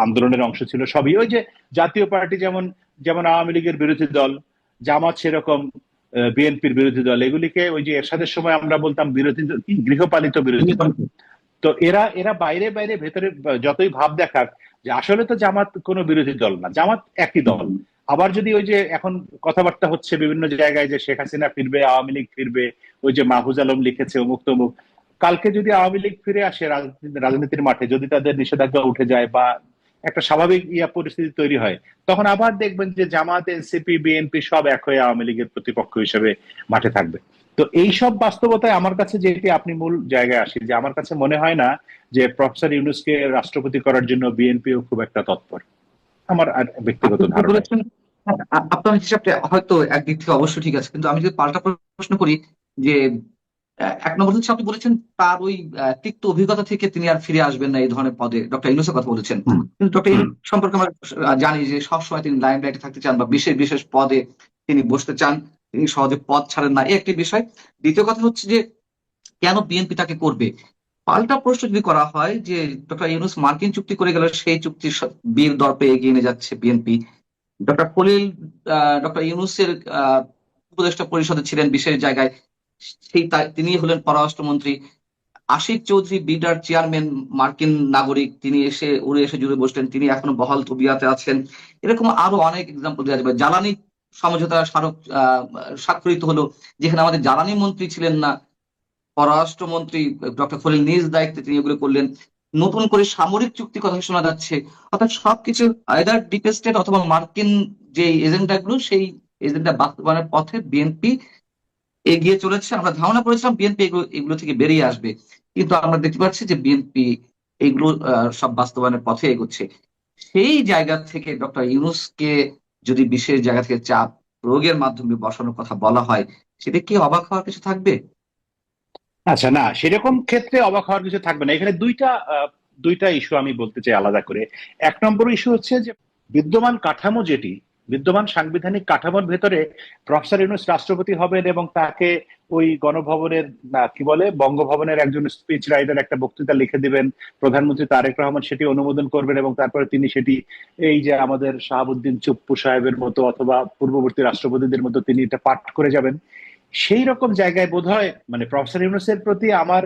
আন্দোলনের অংশ ছিল, সবই। ওই যে জাতীয় পার্টি যেমন আওয়ামী লীগের বিরোধী দল, জামাত সেরকম বিএনপির বিরোধী দল। এগুলিকে ওই যে এরশাদের সময় আমরা বলতাম বিরোধী, গৃহপালিত বিরোধী দল। তো এরা বাইরে বাইরে ভেতরে যতই ভাব দেখাক যে আসলে তো জামাত কোনো বিরোধী দল না, জামাত একই দল। আবার যদি ওই যে এখন কথাবার্তা হচ্ছে বিভিন্ন জায়গায় যে শেখ হাসিনা ফিরবে, আওয়ামী লীগ ফিরবে, ওই যে মাহফুজ আলম লিখেছে অমুক তমুক, কালকে যদি আওয়ামী লীগ ফিরে আসে রাজনীতির মাঠে, যদি তাদের নিষেধাজ্ঞা উঠে যায় বা একটা স্বাভাবিক পরিস্থিতি তৈরি হয়, তখন আবার দেখবেন যে জামাত, এনসিপি, বিএনপি সব এক হয়ে আওয়ামী লীগের প্রতিপক্ষ হিসেবে মাঠে থাকবে। তো এইসব বাস্তবতায় আমার কাছে, যেটি আপনি মূল জায়গায় আসি, যে আমার কাছে মনে হয় না যে প্রফেসর ইউনূসকে রাষ্ট্রপতি করার জন্য বিএনপিও খুব একটা তৎপর, আমার ব্যক্তিগত ধারণা। আপনার হিসাবটা হয়তো একদিক থেকে অবশ্যই ঠিক আছে, কিন্তু আমি যদি পাল্টা প্রশ্ন করি যে 1 নম্বর হচ্ছে, আপনি বলেছেন তার ওই তিক্ত অভিজ্ঞতা থেকে তিনি আর ফিরে আসবেন না এই ধরনের পদে, ডক্টর ইউনূসের কথা বলেছেন। কিন্তু ডক্টর ইউনূস সম্পর্কে আমরা জানি যে সবসময় তিনি লাইমলাইটে থাকতে চান বা বিশেষ বিশেষ পদে তিনি বসতে চান, তিনি সহজে পদ ছাড়েন না, এই একটি বিষয়। দ্বিতীয় কথা হচ্ছে যে কেন বিএনপি তাকে করবে? পাল্টা প্রশ্ন যদি করা হয় যে ডক্টর ইউনূস মার্কিন চুক্তি করে গেল, সেই চুক্তির বীর দর্পে এগিয়ে নিয়ে যাচ্ছে বিএনপি। ডক্টর খলিল ডক্টর ইউনূসের উপদেষ্টা পরিষদে ছিলেন বিশেষ জায়গায়, তিনি হলেন পররাষ্ট্রমন্ত্রী। আশিক চৌধুরী বিডার চেয়ারম্যান, মার্কিন নাগরিক, তিনি উড়ে এসে জুড়ে বসলেন, তিনি এখনো বহাল তবিয়াতে আছেন। এরকম আরো অনেক এক্সাম্পল দেওয়া যাবে। জ্বালানি সমঝোতা স্মারক স্বাক্ষরিত হলো, যেখানে আমাদের জ্বালানি মন্ত্রী ছিলেন না, পররাষ্ট্রমন্ত্রী ডক্টর খলিল নিজ দায়িত্বে তিনি এগুলো করলেন। নতুন করে সামরিক চুক্তি কথা শোনা যাচ্ছে। অর্থাৎ সবকিছু আইদার ডিপ স্টেট অথবা মার্কিন যে এজেন্ডা গুলো, সেই এজেন্ডা বাস্তবায়নের পথে বিএনপি এগিয়ে চলেছে। আমরা ধারণা করেছিলাম বিএনপি এগুলো থেকে বেরিয়ে আসবে, কিন্তু আমরা দেখতে পাচ্ছি যে বিএনপি এগুলো সব বাস্তবায়নের পথে এগোচ্ছে। সেই জায়গা থেকে ডক্টর ইউনূসকে যদি বিশেষ জায়গা থেকে চাপ প্রয়োগের মাধ্যমে বসানোর কথা বলা হয়, সেটা কি অবাক হওয়ার কিছু থাকবে? আচ্ছা, না সেরকম ক্ষেত্রে অবাক হওয়ার কিছু থাকবে না। এখানে দুইটা ইস্যু আমি বলতে চাই আলাদা করে। এক নম্বর ইস্যু হচ্ছে যে বিদ্যমান কাঠামো, যেটি বিদ্যমান সাংবিধানিক কাঠামোর ভেতরে প্রফেসর ইউনূস রাষ্ট্রপতি হবেন এবং তাকে ওই গণভবনের, না কি বলে, বঙ্গভবনের একজন স্পিচ রাইটার একটা বক্তৃতা লিখে দিবেন, প্রধানমন্ত্রী তারেক রহমান সেটি অনুমোদন করবেন এবং তারপরে তিনি সেটি, এই যে আমাদের শাহাবুদ্দিন চুপ্পু সাহেবের মতো অথবা পূর্ববর্তী রাষ্ট্রপতিদের মতো তিনি এটা পাঠ করে যাবেন। সেই রকম জায়গায় বোধহয় মানে প্রফেসর ইউনূসের প্রতি আমার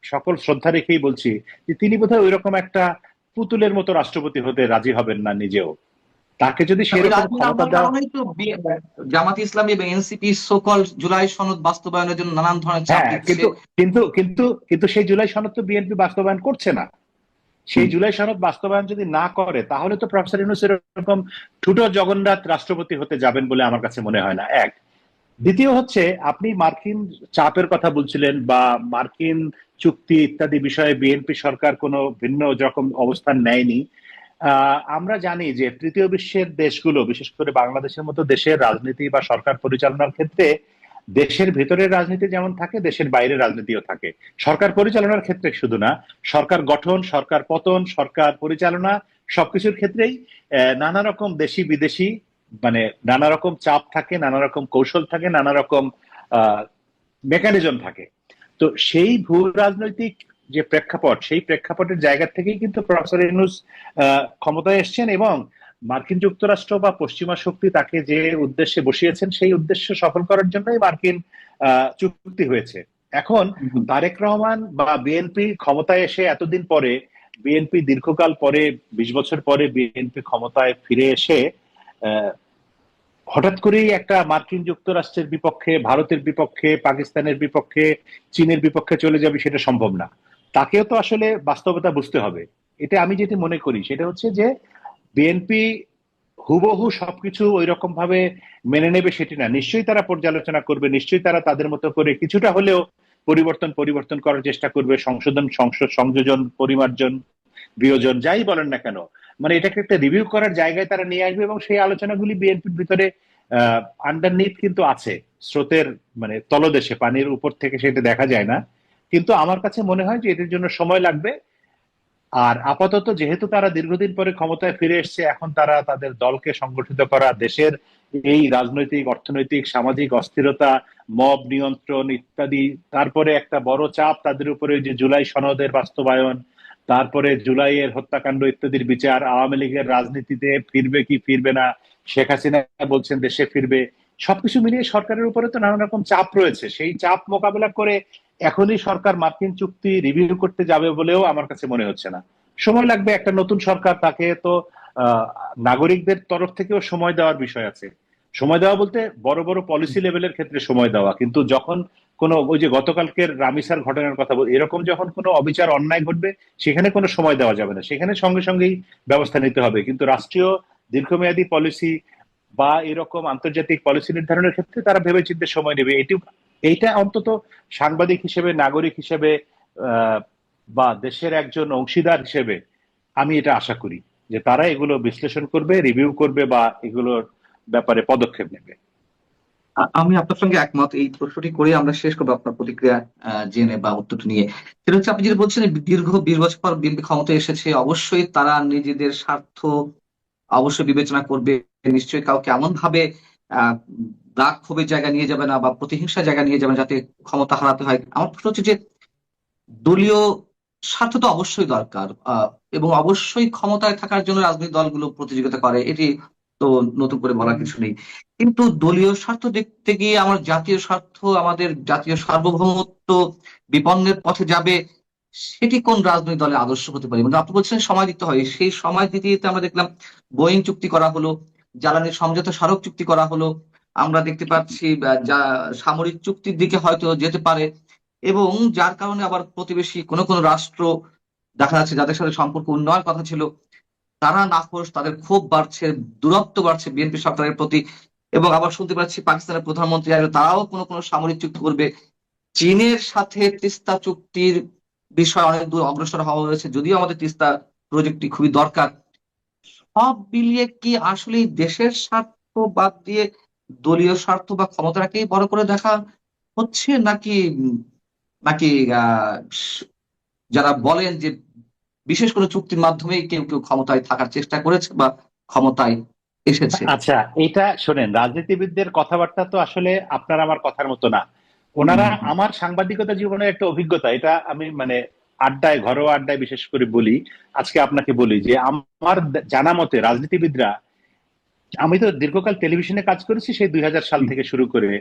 সকল শ্রদ্ধা রেখেই বলছি যে তিনি বোধহয় ওই রকম একটা পুতুলের মতো রাষ্ট্রপতি হতে রাজি হবেন না নিজেও। তাকে যদি ওই সেরকম রাজনীতি ক্ষমতা আন্দোলনের দেওয়া, কারণেই তো জামাত ইসলামী এবং এনসিপি সকল জুলাই সনদ বাস্তবায়নের জন্য নানান ধরনের চাপ হ্যাঁ, দিচ্ছে। কিন্তু কিন্তু কিন্তু কিন্তু সেই জুলাই সনদ তো বিএনপি বাস্তবায়ন করছে না। সেই জুলাই সনদ বাস্তবায়ন যদি না করে তাহলে তো প্রফেসর ইউনূস এরকম ঠুটো জগন্নাথ রাষ্ট্রপতি হতে যাবেন বলে আমার কাছে মনে হয় না। এক, দ্বিতীয় হচ্ছে আপনি মার্কিন চাপের কথা বলছিলেন বা মার্কিন চুক্তি ইত্যাদি বিষয়ে বিএনপি সরকার কোনো ভিন্ন রকম অবস্থান নেয়নি। আমরা জানি যে তৃতীয় বিশ্বের দেশগুলো, বিশেষ করে বাংলাদেশের মতো দেশের রাজনীতি বা সরকার পরিচালনার ক্ষেত্রে দেশের ভেতরের রাজনীতি যেমন থাকে, দেশের বাইরের রাজনীতিও থাকে। সরকার পরিচালনার ক্ষেত্রে শুধু না, সরকার গঠন, সরকার পতন, সরকার পরিচালনা সবকিছুর ক্ষেত্রেই নানা রকম দেশি বিদেশি, মানে নানা রকম চাপ থাকে, নানা রকম কৌশল থাকে, নানা রকম মেকানিজম থাকে। তো সেই ভূ রাজনৈতিক যে প্রেক্ষাপট, সেই প্রেক্ষাপটের জায়গা থেকেই কিন্তু প্রফেসর ইউনূস ক্ষমতায় এসছেন এবং মার্কিন যুক্তরাষ্ট্র বা পশ্চিমা শক্তি তাকে যে উদ্দেশ্যে বসিয়েছেন সেই উদ্দেশ্য সফল করার জন্যই মার্কিন চুক্তি হয়েছে। এখন তারেক রহমান বা বিএনপি ক্ষমতায় এসে এতদিন পরে, বিএনপি দীর্ঘকাল পরে, 20 বছর পরে বিএনপি ক্ষমতায় ফিরে এসে হঠাৎ করেই একটা মার্কিন যুক্তরাষ্ট্রের বিপক্ষে, ভারতের বিপক্ষে, পাকিস্তানের বিপক্ষে, চীনের বিপক্ষে চলে যাবে সেটা সম্ভব না। তাকেও তো আসলে বাস্তবতা বুঝতে হবে। এটা আমি যেটি মনে করি সেটা হচ্ছে যে বিএনপি হুবহু সবকিছু ওই রকম ভাবে মেনে নেবে সেটি না। নিশ্চয়ই তারা পর্যালোচনা করবে, নিশ্চয়ই তারা তাদের মতো করে কিছুটা হলেও পরিবর্তন করার চেষ্টা করবে, সংযোজন, পরিমার্জন, বিয়োজন, যাই বলেন না কেন, মানে এটাকে একটা রিভিউ করার জায়গায় তারা নিয়ে আসবে এবং সেই আলোচনাগুলি বিএনপির ভিতরে আন্ডারনিথ কিন্তু আছে, স্রোতের মানে তলদেশে, পানির উপর থেকে সেটা দেখা যায় না। কিন্তু আমার কাছে মনে হয় যে এটার জন্য সময় লাগবে। আর আপাতত যেহেতু তারা দীর্ঘদিন পরে ক্ষমতায় ফিরে এসছে, এখন তারা তাদের দলকে সংগঠিত করা, দেশের এই রাজনৈতিক, অর্থনৈতিক, সামাজিক অস্থিরতা, মব নিয়ন্ত্রণ ইত্যাদি, তারপরে একটা বড় চাপ তাদের উপরে যে জুলাই সনদের বাস্তবায়ন, তারপরে জুলাইয়ের হত্যাকাণ্ড ইত্যাদির বিচার, আওয়ামী লীগের রাজনীতিতে ফিরবে কি ফিরবে না, শেখ হাসিনা বলছেন দেশে ফিরবে, সবকিছু মিলিয়ে সরকারের উপরে তো নানা রকম চাপ রয়েছে। সেই চাপ মোকাবেলা করে এখনই সরকার মার্কিন চুক্তি রিভিউ করতে যাবে বলেও আমার কাছে মনে হচ্ছে না। সময় লাগবে, একটা নতুন সরকার, তাকে তো নাগরিকদের তরফ থেকেও সময় দেওয়ার বিষয় আছে। সময় দেওয়া বলতে বড় বড় পলিসি লেভেলের ক্ষেত্রে সময় দেওয়া, কিন্তু যখন কোনো, ওই যে গতকালকের রামিসার ঘটনার কথা বল, এরকম যখন কোনো অবিচার অন্যায় ঘটবে সেখানে কোনো সময় দেওয়া যাবে না, সেখানে সঙ্গে সঙ্গেই ব্যবস্থা নিতে হবে। কিন্তু রাষ্ট্রীয় দীর্ঘমেয়াদী পলিসি বা এরকম আন্তর্জাতিক পলিসি নির্ধারণের ক্ষেত্রে তারা ভেবেচিন্তে সময় নেবে। এইটা অন্তত সাংবাদিক হিসেবে, নাগরিক হিসেবে বা দেশের একজন অংশীদার হিসেবে আমি এটা আশা করি যে তারা এগুলো বিশ্লেষণ করবে, রিভিউ করবে বা এগুলোর ব্যাপারে পদক্ষেপ নেবে। আমি আপনার সঙ্গে একমত। এই প্রশ্নটি করে আমরা শেষ করবো আপনার প্রতিক্রিয়া জেনে বা উত্তরটি নিয়ে। সেটা হচ্ছে, আপনি যেটা বলছেন দীর্ঘ 20 বছর পর বিএনপি ক্ষমতায় এসেছে, অবশ্যই তারা নিজেদের স্বার্থ অবশ্যই বিবেচনা করবে। নিশ্চয়ই কাউকে এমন ভাবে আহ রাগ ক্ষোভের জায়গা নিয়ে যাবে না বা প্রতিহিংসার জায়গা নিয়ে যাবে না যাতে ক্ষমতা হারাতে হয়। আমার প্রশ্ন হচ্ছে যে দলীয় স্বার্থ তো অবশ্যই দরকার, এবং অবশ্যই ক্ষমতায় থাকার জন্য রাজনৈতিক দলগুলো প্রতিযোগিতা করে, এটি তো নতুন করে বলার কিছু নেই। কিন্তু দলীয় স্বার্থ দেখতে গিয়ে আমার জাতীয় স্বার্থ, আমাদের জাতীয় সার্বভৌমত্ব বিপন্নের পথে যাবে, সেটি কোন রাজনৈতিক দলের আদর্শ হতে পারে? মানে আপনি বলছেন সময় দিতে হয়, সেই সময় দিতে দিতে আমরা দেখলাম বোয়িং চুক্তি করা হলো, জ্বালানি সমঝোতা স্মারক চুক্তি করা হলো, আমরা দেখতে পাচ্ছি যা সামরিক চুক্তির দিকে হয়তো যেতে পারে। এবং যার কারণে আবার প্রতিবেশী কোন কোন রাষ্ট্র দেখা যাচ্ছে যাদের সাথে সম্পর্ক উন্নয়নের কথা ছিল, তারা নাখোশ, তাদের ক্ষোভ বাড়ছে, দূরত্ব বাড়ছে বিএনপি সরকারের প্রতি। এবং আবার শুনতে পাচ্ছি পাকিস্তানের প্রধানমন্ত্রী আসবে, তারাও কোনো কোনো সামরিক চুক্তি করবে। চীনের সাথে তিস্তা চুক্তির বিষয়ে অনেক দূর অগ্রসর হওয়া হয়েছে, যদিও আমাদের তিস্তা প্রজেক্টটি খুবই দরকার। সব মিলিয়ে কি আসলে দেশের স্বার্থ বাদ দিয়ে দলীয় স্বার্থ বা ক্ষমতাটাকেই বড় করে দেখা হচ্ছে, নাকি নাকি যারা বলেন যে বিশেষ কোনো চুক্তির মাধ্যমেই কেউ কেউ ক্ষমতায় থাকার চেষ্টা করেছে বা ক্ষমতায় এসেছে? আচ্ছা, এটা শোনেন, রাজনীতিবিদদের কথাবার্তা তো আসলে আপনার আমার কথার মতো না। ওনারা, আমার সাংবাদিকতা জীবনের একটা অভিজ্ঞতা, এটা আমি মানে আড্ডায়, ঘরোয়া আড্ডায় বিশেষ করে বলি, আজকে আপনাকে বলি যে আমার জানা মতে রাজনীতিবিদরা, আমি তো দীর্ঘকাল টেলিভিশনে কাজ করেছি, সেই 2000 সাল থেকে শুরু করে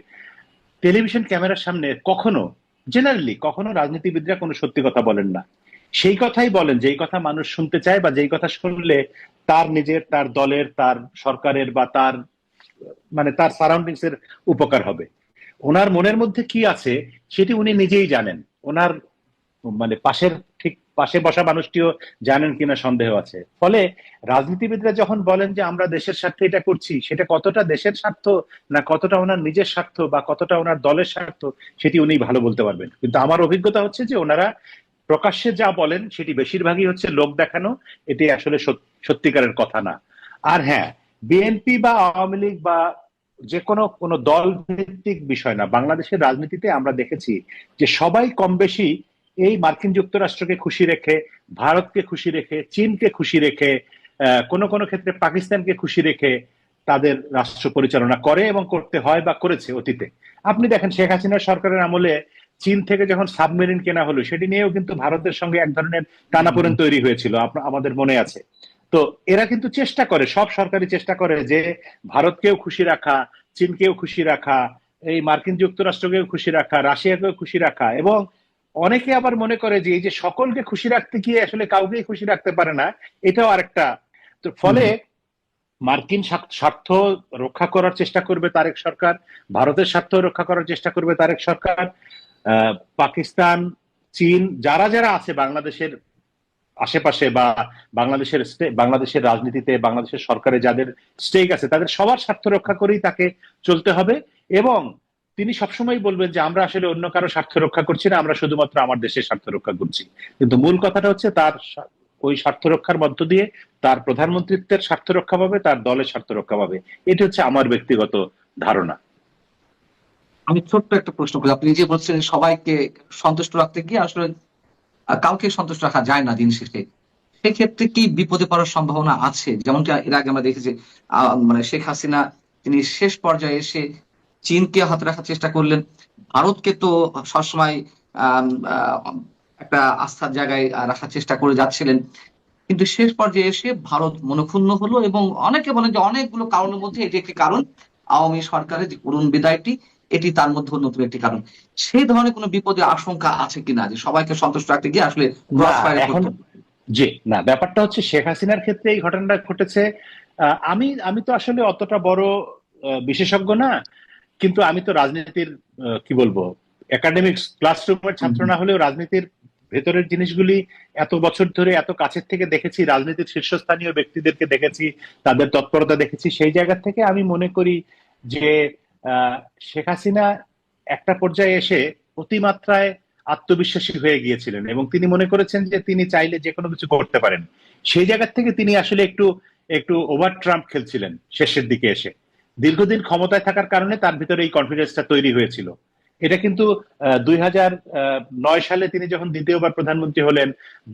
টেলিভিশন ক্যামেরার সামনে কখনো, জেনারেলি কখনো রাজনীতিবিদরা কোনো সত্যি কথা বলেন না। সেই কথাই বলেন যেই কথা মানুষ শুনতে চায়, বা যেই কথা শুনলে তার নিজের, তার দলের, তার সরকারের বা তার মানে তার সারাউন্ডিংস এর উপকার হবে। ওনার মনের মধ্যে কি আছে সেটি উনি নিজেই জানেন। ওনার মানে ঠিক পাশে বসা মানুষটিও জানেন কিনা সন্দেহ আছে। ফলে রাজনীতিবিদরা যখন বলেন যে আমরা দেশের স্বার্থে এটা করছি, সেটা কতটা দেশের স্বার্থ, না কতটা ওনার নিজের স্বার্থ, বা কতটা ওনার দলের স্বার্থ, সেটি উনি ভালো বলতে পারবেন। কিন্তু আমার অভিজ্ঞতা হচ্ছে যে ওনারা প্রকাশ্যে যা বলেন সেটি বেশিরভাগই হচ্ছে লোক দেখানো, এটি আসলে সত্যিকারের কথা না। আর হ্যাঁ, বিএনপি বা আওয়ামী লীগ বা যে কোনো দল ভিত্তিক বিষয় না, বাংলাদেশের রাজনীতিতে আমরা দেখেছি যে সবাই কম বেশি এই মার্কিন যুক্তরাষ্ট্রকে খুশি রেখে, ভারতকে খুশি রেখে, চীনকে খুশি রেখে, কোনো কোনো ক্ষেত্রে পাকিস্তানকে খুশি রেখে তাদের রাষ্ট্র পরিচালনা করে এবং করতে হয় বা করেছে অতীতে। আপনি দেখেন শেখ হাসিনার সরকারের আমলে চীন থেকে যখন সাবমেরিন কেনা হলো, সেটি নিয়েও কিন্তু ভারতের সঙ্গে এক ধরনের টানাপোড়েন তৈরি হয়েছিল, আমাদের মনে আছে। তো এরা কিন্তু চেষ্টা করে, সব সরকারি চেষ্টা করে যে ভারতকেও খুশি রাখা, চীনকেও খুশি রাখা, এই মার্কিন যুক্তরাষ্ট্রকেও খুশি রাখা, রাশিয়াকেও খুশি রাখা। এবং অনেকে আবার মনে করে যে এই যে সকলকে খুশি রাখতে গিয়ে আসলে কাউকেই খুশি রাখতে পারে না, এটাও আরেকটা। তো ফলে মার্কিন স্বার্থ রক্ষা করার চেষ্টা করবে তারেক সরকার, ভারতের স্বার্থ রক্ষা করার চেষ্টা করবে তারেক সরকার, পাকিস্তান, চীন, যারা যারা আছে বাংলাদেশের আশেপাশে বা বাংলাদেশের রাজনীতিতে, বাংলাদেশের সরকারে যাদের স্টেক আছে, তাদের সবার স্বার্থ রক্ষা করেই তাকে চলতে হবে। এবং তিনি সবসময় বলবেন যে আমরা আসলে অন্য কারো স্বার্থ রক্ষা করছি না, আমরা শুধুমাত্র আমার দেশের স্বার্থ রক্ষা করছি। কিন্তু মূল কথাটা হচ্ছে তার ওই স্বার্থ রক্ষার মধ্য দিয়ে তার প্রধানমন্ত্রিত্বের স্বার্থ রক্ষা পাবে, তার দলের স্বার্থ রক্ষা পাবে। এটি হচ্ছে আমার ব্যক্তিগত ধারণা। আমি ছোট্ট একটা প্রশ্ন করি, আপনি নিজে বলছেন সবাইকে সন্তুষ্ট রাখতে গিয়ে আসলে কাউকে সন্তুষ্ট রাখা যায় না দিন শেষে। সেক্ষেত্রে কি বিপদে পড়ার সম্ভাবনা আছে? যেমনটা এর আগে আমরা দেখেছি, মানে শেখ হাসিনা তিনি শেষ পর্যায়ে এসে চীনকে হাতে রাখার চেষ্টা করলেন, ভারতকে তো সবসময় আম, আহ, একটা আস্থার জায়গায় রাখার চেষ্টা করে যাচ্ছিলেন, কিন্তু শেষ পর্যায়ে এসে ভারত মনক্ষুণ্ণ হলো। এবং অনেকে বলেন যে অনেকগুলো কারণের মধ্যে এটি একটি কারণ, আওয়ামী সরকারের যে করুণ বিদায়টি এটি তার মধ্যে অন্যতম একটি কারণ। সেই ধরনের কোনো বিপদের আশঙ্কা আছে কিনা, যে সবাইকে সন্তুষ্ট রাখতে গিয়ে আসলে না, ক্রস ফায়ারে এখন জি না, ব্যাপারটা হচ্ছে শেখ হাসিনার ক্ষেত্রে এই ঘটনাটা ঘটেছে। আমি তো আসলে অতটা বড় বিশেষজ্ঞ না, কিন্তু আমি তো রাজনীতির কি বলবো, একাডেমিক্স ক্লাসরুমের ছাত্র না হলেও রাজনীতির ভেতরের জিনিসগুলি এত বছর ধরে এত কাছের থেকে দেখেছি, রাজনীতির শীর্ষস্থানীয় ব্যক্তিদেরকে দেখেছি, তাদের তৎপরতা দেখেছি। সেই জায়গা থেকে আমি মনে করি যে শেখ হাসিনা একটা পর্যায়ে এসে অতিমাত্রায় আত্মবিশ্বাসী হয়ে গিয়েছিলেন এবং তিনি মনে করেছেন যে তিনি চাইলে যে কোনো কিছু করতে পারেন। সেই জায়গা থেকে তিনি আসলে একটু একটু ওভার ট্রাম্প খেলছিলেন শেষের দিকে এসে। দীর্ঘদিন ক্ষমতায় থাকার কারণে তার ভিতরে এই কনফিডেন্সটা তৈরি হয়েছিল। এটা কিন্তু 2009 সালে তিনি যখন দ্বিতীয়বার প্রধানমন্ত্রী হলেন,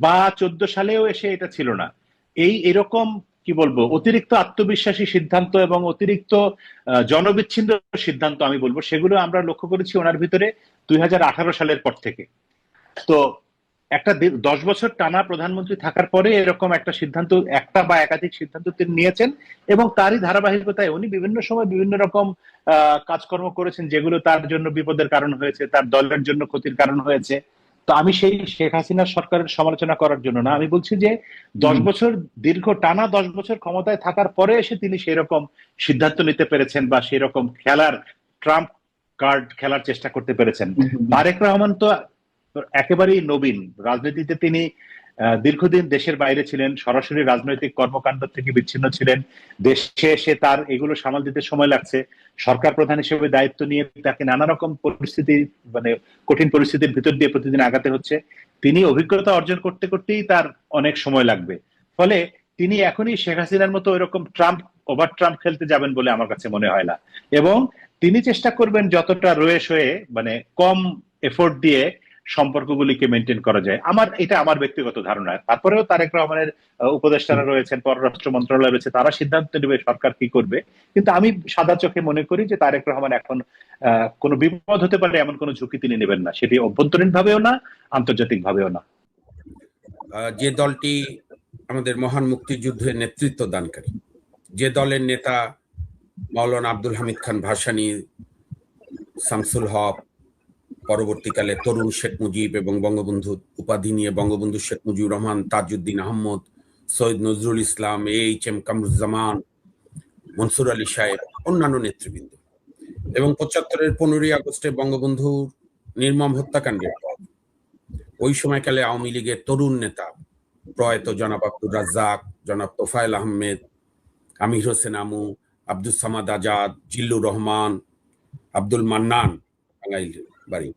বা 14 সালেও এসে এটা ছিল না। এরকম কি বলবো, অতিরিক্ত আত্মবিশ্বাসী সিদ্ধান্ত এবং অতিরিক্ত জনবিচ্ছিন্ন সিদ্ধান্ত আমি বলবো, সেগুলো আমরা লক্ষ্য করেছি ওনার ভিতরে 2018 সালের পর থেকে। তো একটা 10 বছর টানা প্রধানমন্ত্রী থাকার পরে এরকম একটা সিদ্ধান্ত, একটা বা একাধিক সিদ্ধান্ত তিনি নিয়েছেন, এবং তারই ধারাবাহিকতায় উনি বিভিন্ন সময় বিভিন্ন রকম কাজকর্ম করেছেন যেগুলো তার জন্য বিপদের কারণ হয়েছে, তার দলের জন্য ক্ষতির কারণ হয়েছে। তো আমি সেই শেখ হাসিনার সরকারের সমালোচনা করার জন্য না, আমি বলছি যে 10 বছর, দীর্ঘ টানা 10 বছর ক্ষমতায় থাকার পরে এসে তিনি সেই রকম সিদ্ধান্ত নিতে পেরেছেন, বা সেই রকম ট্রাম্প কার্ড খেলার চেষ্টা করতে পেরেছেন। তারেক রহমান তো একেবারেই নবীন রাজনীতিতে, তিনি দীর্ঘদিন দেশের বাইরে ছিলেন, সরাসরি রাজনৈতিক কর্মকাণ্ড থেকে বিচ্ছিন্ন ছিলেন। দেশে এসে তার এগুলো সামাল দিতে সময় লাগছে। সরকার প্রধান হিসেবে দায়িত্ব নিয়ে তাকে নানা রকম পরিস্থিতি, মানে কঠিন পরিস্থিতির ভিতর দিয়ে প্রতিদিন আগাতে হচ্ছে। তিনি অভিজ্ঞতা অর্জন করতে করতেই তার অনেক সময় লাগবে। ফলে তিনি এখনই শেখ হাসিনার মতো এরকম ওভার ট্রাম্প খেলতে যাবেন বলে আমার কাছে মনে হয় না। এবং তিনি চেষ্টা করবেন যতটা রয়েস হয়ে, মানে কম এফোর্ট দিয়ে সম্পর্কগুলিকে মেনটেন করা যায়। এটা আমার ব্যক্তিগত ধারণা। তারপরেও তারেক রহমানের উপদেষ্টারা রয়েছেন, পররাষ্ট্র মন্ত্রণালয় রয়েছে, তারা সিদ্ধান্ত নেবে সরকার কি করবে। কিন্তু আমি সাদা চোখে মনে করি যে তারেক রহমান এখন কোনো বিপদ হতে পারে এমন কোনো ঝুঁকি তিনি নেবেন না, সেটি অভ্যন্তরীণ ভাবেও না, আন্তর্জাতিক ভাবেও না। যে দলটি আমাদের মহান মুক্তিযুদ্ধের নেতৃত্ব দানকারী, যে দলের নেতা মাওলানা আব্দুল হামিদ খান ভাসানী, শামসুল হক, পরবর্তীকালে তরুণ শেখ মুজিব এবং বঙ্গবন্ধু উপাধি নিয়ে বঙ্গবন্ধু শেখ মুজিবুর রহমান, তাজউদ্দিন আহমদ, সৈয়দ নজরুল ইসলাম, এইচ.এম. কামরুজ্জামান, মনসুর আলী সাহেব, অন্যান্য নেতৃবৃন্দ, এবং ৭৫-এর 15ই আগস্টে বঙ্গবন্ধুর নির্মম হত্যাকাণ্ডের পর ওই সময়কালে আওয়ামী লীগের তরুণ নেতা প্রয়াত জনাব আব্দুর রাজ্জাক, জনাব তোফায়েল আহমেদ, আমির হোসেন আমু, আব্দুস সামাদ আজাদ, জিল্লুর রহমান, আব্দুল মান্নান টাঙ্গাইল বাড়ি,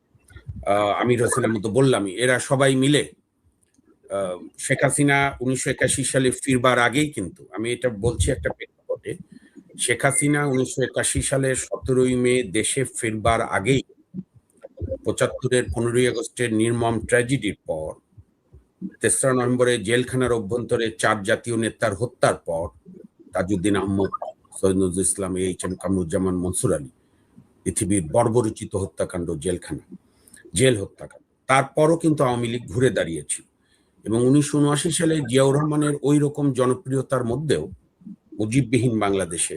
আমির হোসেন আমু তো বললামই, এরা সবাই মিলে শেখ হাসিনা 1981 সালে ফিরবার আগেই, কিন্তু আমি এটা বলছি একটা প্রেক্ষাপটে, শেখ হাসিনা 1981 সালের 17ই মে দেশে ফিরবার আগেই ৭৫-এর 15ই আগস্টের নির্মম ট্র্যাজেডির পর, 3রা নভেম্বরে জেলখানার অভ্যন্তরে 4 জাতীয় নেতার হত্যার পর তাজউদ্দিন আহমদ, সৈয়দ নজরুল ইসলাম, এইচ.এম. কামরুজ্জামান, মনসুর আলী, পৃথিবীর বর্বরচিত হত্যাকাণ্ড, জেল হত্যাকাণ্ড, তারপরও কিন্তু আওয়ামী লীগ ঘুরে দাঁড়িয়েছিল। এবং 1979 সালে জিয়াউর রহমানের ওই রকম জনপ্রিয়তার মধ্যেও মুজিববিহীন বাংলাদেশে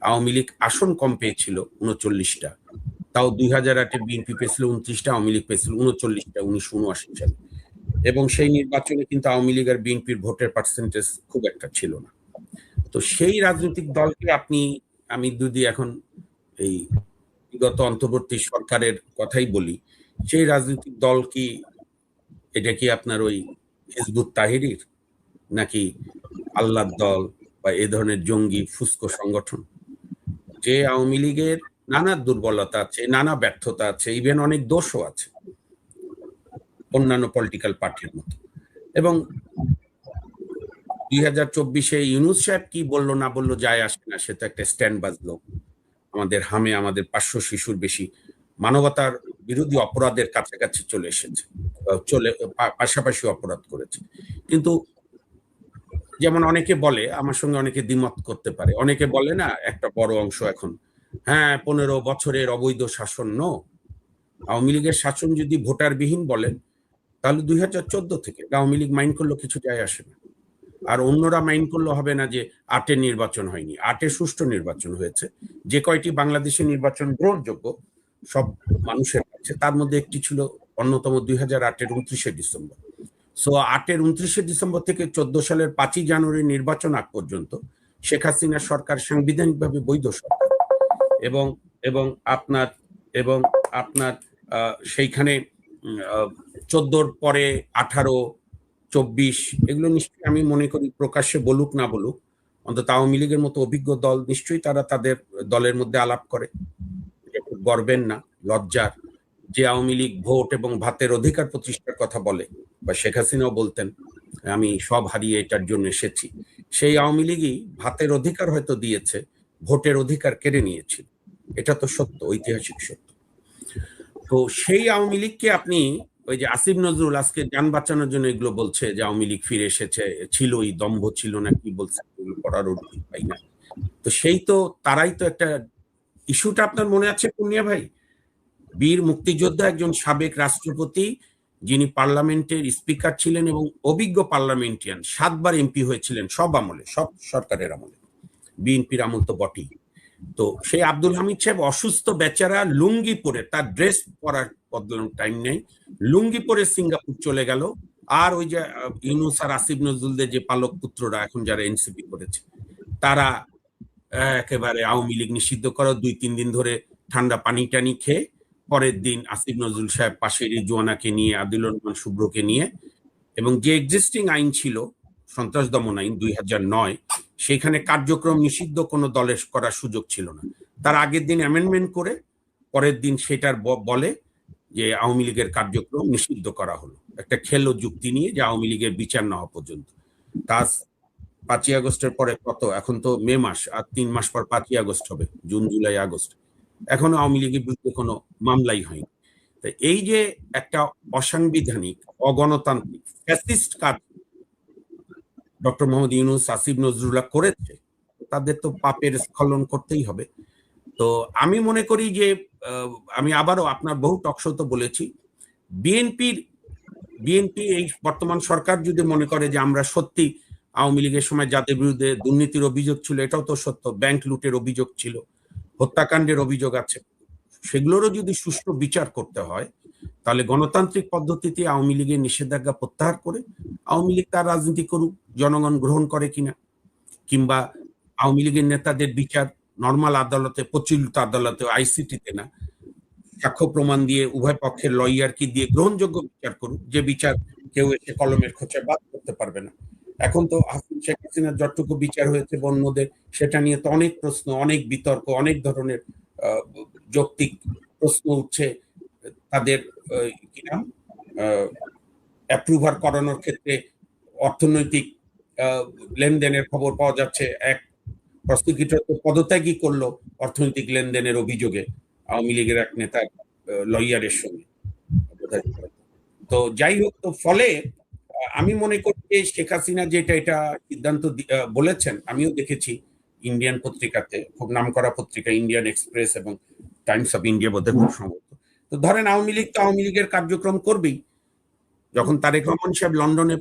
আওয়ামী লীগ আসন কম পেয়েছিল 39টা, তাও 2008-এ বিএনপি পেয়েছিল 29টা, আওয়ামী লীগ পেয়েছিল 39টা 1979 সালে। এবং সেই নির্বাচনে কিন্তু আওয়ামী লীগ আর বিএনপির ভোটের পার্সেন্টেজ খুব একটা ছিল না। তো সেই রাজনৈতিক দলকে আমি যদি এখন এই বিগত অন্তর্বর্তী সরকারের কথাই বলি, সেই রাজনৈতিক দল কি, এটা কি আপনার ওই হিজবুত তাহরির, নাকি আল্লাহর দল বা এ ধরনের জঙ্গি ফুস্কো সংগঠন? যে আওয়ামী লীগের নানা দুর্বলতা আছে, নানা ব্যর্থতা আছে, ইভেন অনেক দোষও আছে অন্যান্য পলিটিক্যাল পার্টির মতো। এবং 2024-এ ইউনূস সাহেব কি বললো না বললো যায় আসে না, সে তো একটা স্ট্যান্ড বাজলো। আমাদের 500 শিশুর বেশি মানবতার বিরোধী অপরাধের কাছাকাছি চলে এসেছে, পাশাপাশি অপরাধ করেছে। কিন্তু যেমন অনেকে বলে, আমার সঙ্গে অনেকে দ্বিমত করতে পারে, অনেকে বলে না একটা বড় অংশ এখন, হ্যাঁ 15 বছরের অবৈধ শাসন, আওয়ামী লীগের শাসন যদি ভোটারবিহীন বলেন তাহলে 2014 থেকে আওয়ামী লীগ মাইন্ড করলো কিছু যায় আসে না। আর অন্যরা মাইন্ড করলে হবে না যে 8-এ নির্বাচন হয়নি, 8-এ সুষ্ঠু নির্বাচন হয়েছে। যে কয়টি বাংলাদেশের নির্বাচন গ্রহণযোগ্য সব মানুষের কাছে, তার মধ্যে একটি ছিল অন্যতম 2008-এর 29শে ডিসেম্বর। সো 8-এর 29শে ডিসেম্বর থেকে 14 সালের 5ই জানুয়ারি নির্বাচন আগ পর্যন্ত শেখ হাসিনা সরকার সাংবিধানিকভাবে বৈধ সরকার। এবং আপনার সেইখানে 14-র পরে 18, 24 এগুলো নিশ্চয়ই আমি মনে করি প্রকাশ্যে বলুক না বলুক, অন্তত আওয়ামী লীগের মতো অভিজ্ঞ দল নিশ্চয়ই তারা তাদের দলের মধ্যে আলাপ করে। এটা খুব গর্বের না, লজ্জার যে আওয়ামী লীগ ভোট এবং ভাতের অধিকার প্রতিষ্ঠার কথা বলে, বা শেখ হাসিনাও বলতেন আমি সব হারিয়ে এটার জন্য এসেছি। সেই আওয়ামী লীগই ভাতের অধিকার হয়তো দিয়েছে, ভোটের অধিকার কেড়ে নিয়েছিল। এটা তো সত্য, ঐতিহাসিক সত্য। তো সেই আওয়ামী লীগকে আপনি, ওই যে আসিফ নজরুল আজকে যান বাঁচানোর জন্য এগুলো বলছে যে আওয়ামী লীগ ফিরে এসেছে, ছিলই, দম্ভ ছিল না কি বলছে, এগুলো পড়ার উচিত পাই না। তো তারাই তো একটা ইস্যুটা আপনার মনে আছে পুনিয়া ভাই, বীর মুক্তিযোদ্ধা একজন সাবেক রাষ্ট্রপতি যিনি পার্লামেন্টের স্পিকার ছিলেন এবং অভিজ্ঞ পার্লামেন্টিয়ান, 7 বার এমপি হয়েছিলেন সব আমলে, সব সরকারের আমলে, বিএনপির আমল তো বটেই। তো সেই আব্দুল হামিদ সাহেব অসুস্থ বেচারা, লুঙ্গি পরে, তার ড্রেস পরার বদলানোর টাইম নেই, লুঙ্গি পরে সিঙ্গাপুর চলে গেল। আর ওই যে ইউনূস আর আসিফ নজরুলদের যে পালক পুত্ররা এখন যারা এনসিপি করেছে, তারা একেবারে আওয়ামী লীগ নিষিদ্ধ করা 2-3 দিন ধরে ঠান্ডা পানি টানি খেয়ে, পরের দিন আসিফ নজরুল সাহেব পাশের জোয়ানাকে নিয়ে, আদিলুর রহমান শুভ্রকে নিয়ে এবং যে এক্সিস্টিং আইন ছিল সন্ত্রাস দমন আইন 2009, সেখানে কার্যক্রম নিষিদ্ধ কোনো দলের করার সুযোগ ছিল না। তার আগের দিন অ্যামেন্ডমেন্ট করে পরের দিন সেটার বলে যে আওয়ামী লীগের কার্যক্রম নিষিদ্ধ করা হলো, একটা খেলো যুক্তি নিয়ে যে আওয়ামী লীগের বিচার না হওয়া পর্যন্ত। তার 5ই আগস্টের পরে কত, এখন তো মে মাস, আর 3 মাস পর 5ই আগস্ট হবে, জুন জুলাই আগস্ট, এখনো আওয়ামী লীগের বিরুদ্ধে কোনো মামলাই হয়নি। এই যে একটা অসাংবিধানিক, অগণতান্ত্রিক, ফ্যাসিস্ট কাজ ডক্টর মোহাম্মদ ইউনূস, আসিফ নজরুল্লাহ করেছে, তাদের তো পাপের স্খলন করতেই হবে। তো আমি মনে করি যে আমি আবারও আপনার বহু টকশো তো বলেছি, বিএনপি এই বর্তমান সরকার যদি মনে করে যে আমরা সত্যি আওয়ামী লীগের সময় যাদের বিরুদ্ধে দুর্নীতির অভিযোগ ছিল, এটাও তো সত্য, ব্যাংক লুটের অভিযোগ ছিল, হত্যাকাণ্ডের অভিযোগ আছে, সেগুলোরও যদি সুষ্ঠু বিচার করতে হয়, তাহলে গণতান্ত্রিক পদ্ধতিতে আওয়ামী লীগের নিষেধাজ্ঞা প্রত্যাহার করে আওয়ামী লীগ তার রাজনীতি করুক, জনগণ গ্রহণ করে কিনা, কিংবা আওয়ামী লীগের নেতাদের বিচার নর্মাল আদালতে, প্রচলিত আদালতে, আইসিটিতে না, সাক্ষ্য প্রমাণ দিয়ে উভয় পক্ষের লয়ারকে দিয়ে গ্রহণযোগ্য বিচার করুক, যে বিচার কেউ এসে কলমের খোঁচা বাদ করতে পারবে না। এখন তো শেখ হাসিনার যতটুকু বিচার হয়েছে বন্যদের, সেটা নিয়ে তো অনেক প্রশ্ন, অনেক বিতর্ক, অনেক ধরনের যৌক্তিক প্রশ্ন উঠছে। তাদের কি নাম অ্যাপ্রুভার করানোর ক্ষেত্রে অর্থনৈতিক লেনদেনের খবর পাওয়া যাচ্ছে, এক প্রসিকিউটর তো পদত্যাগই করলো অর্থনৈতিক লেনদেনের অভিযোগে আওয়ামী লীগের এক নেতার লয়ারের সঙ্গে। তো যাই হোক, তো ফলে আমি মনে করি শেখ হাসিনা যেটা এটা সিদ্ধান্ত বলেছেন, আমিও দেখেছি ইন্ডিয়ান পত্রিকাতে, খুব নামকরা পত্রিকা ইন্ডিয়ান এক্সপ্রেস এবং টাইমস অফ ইন্ডিয়া বোধহয় খুব সম্ভবত। তো ধরেন আওয়ামী লীগ তো আওয়ামী লীগের কার্যক্রম করবেই। যখন তারেক রহমান সাহেব লন্ডনে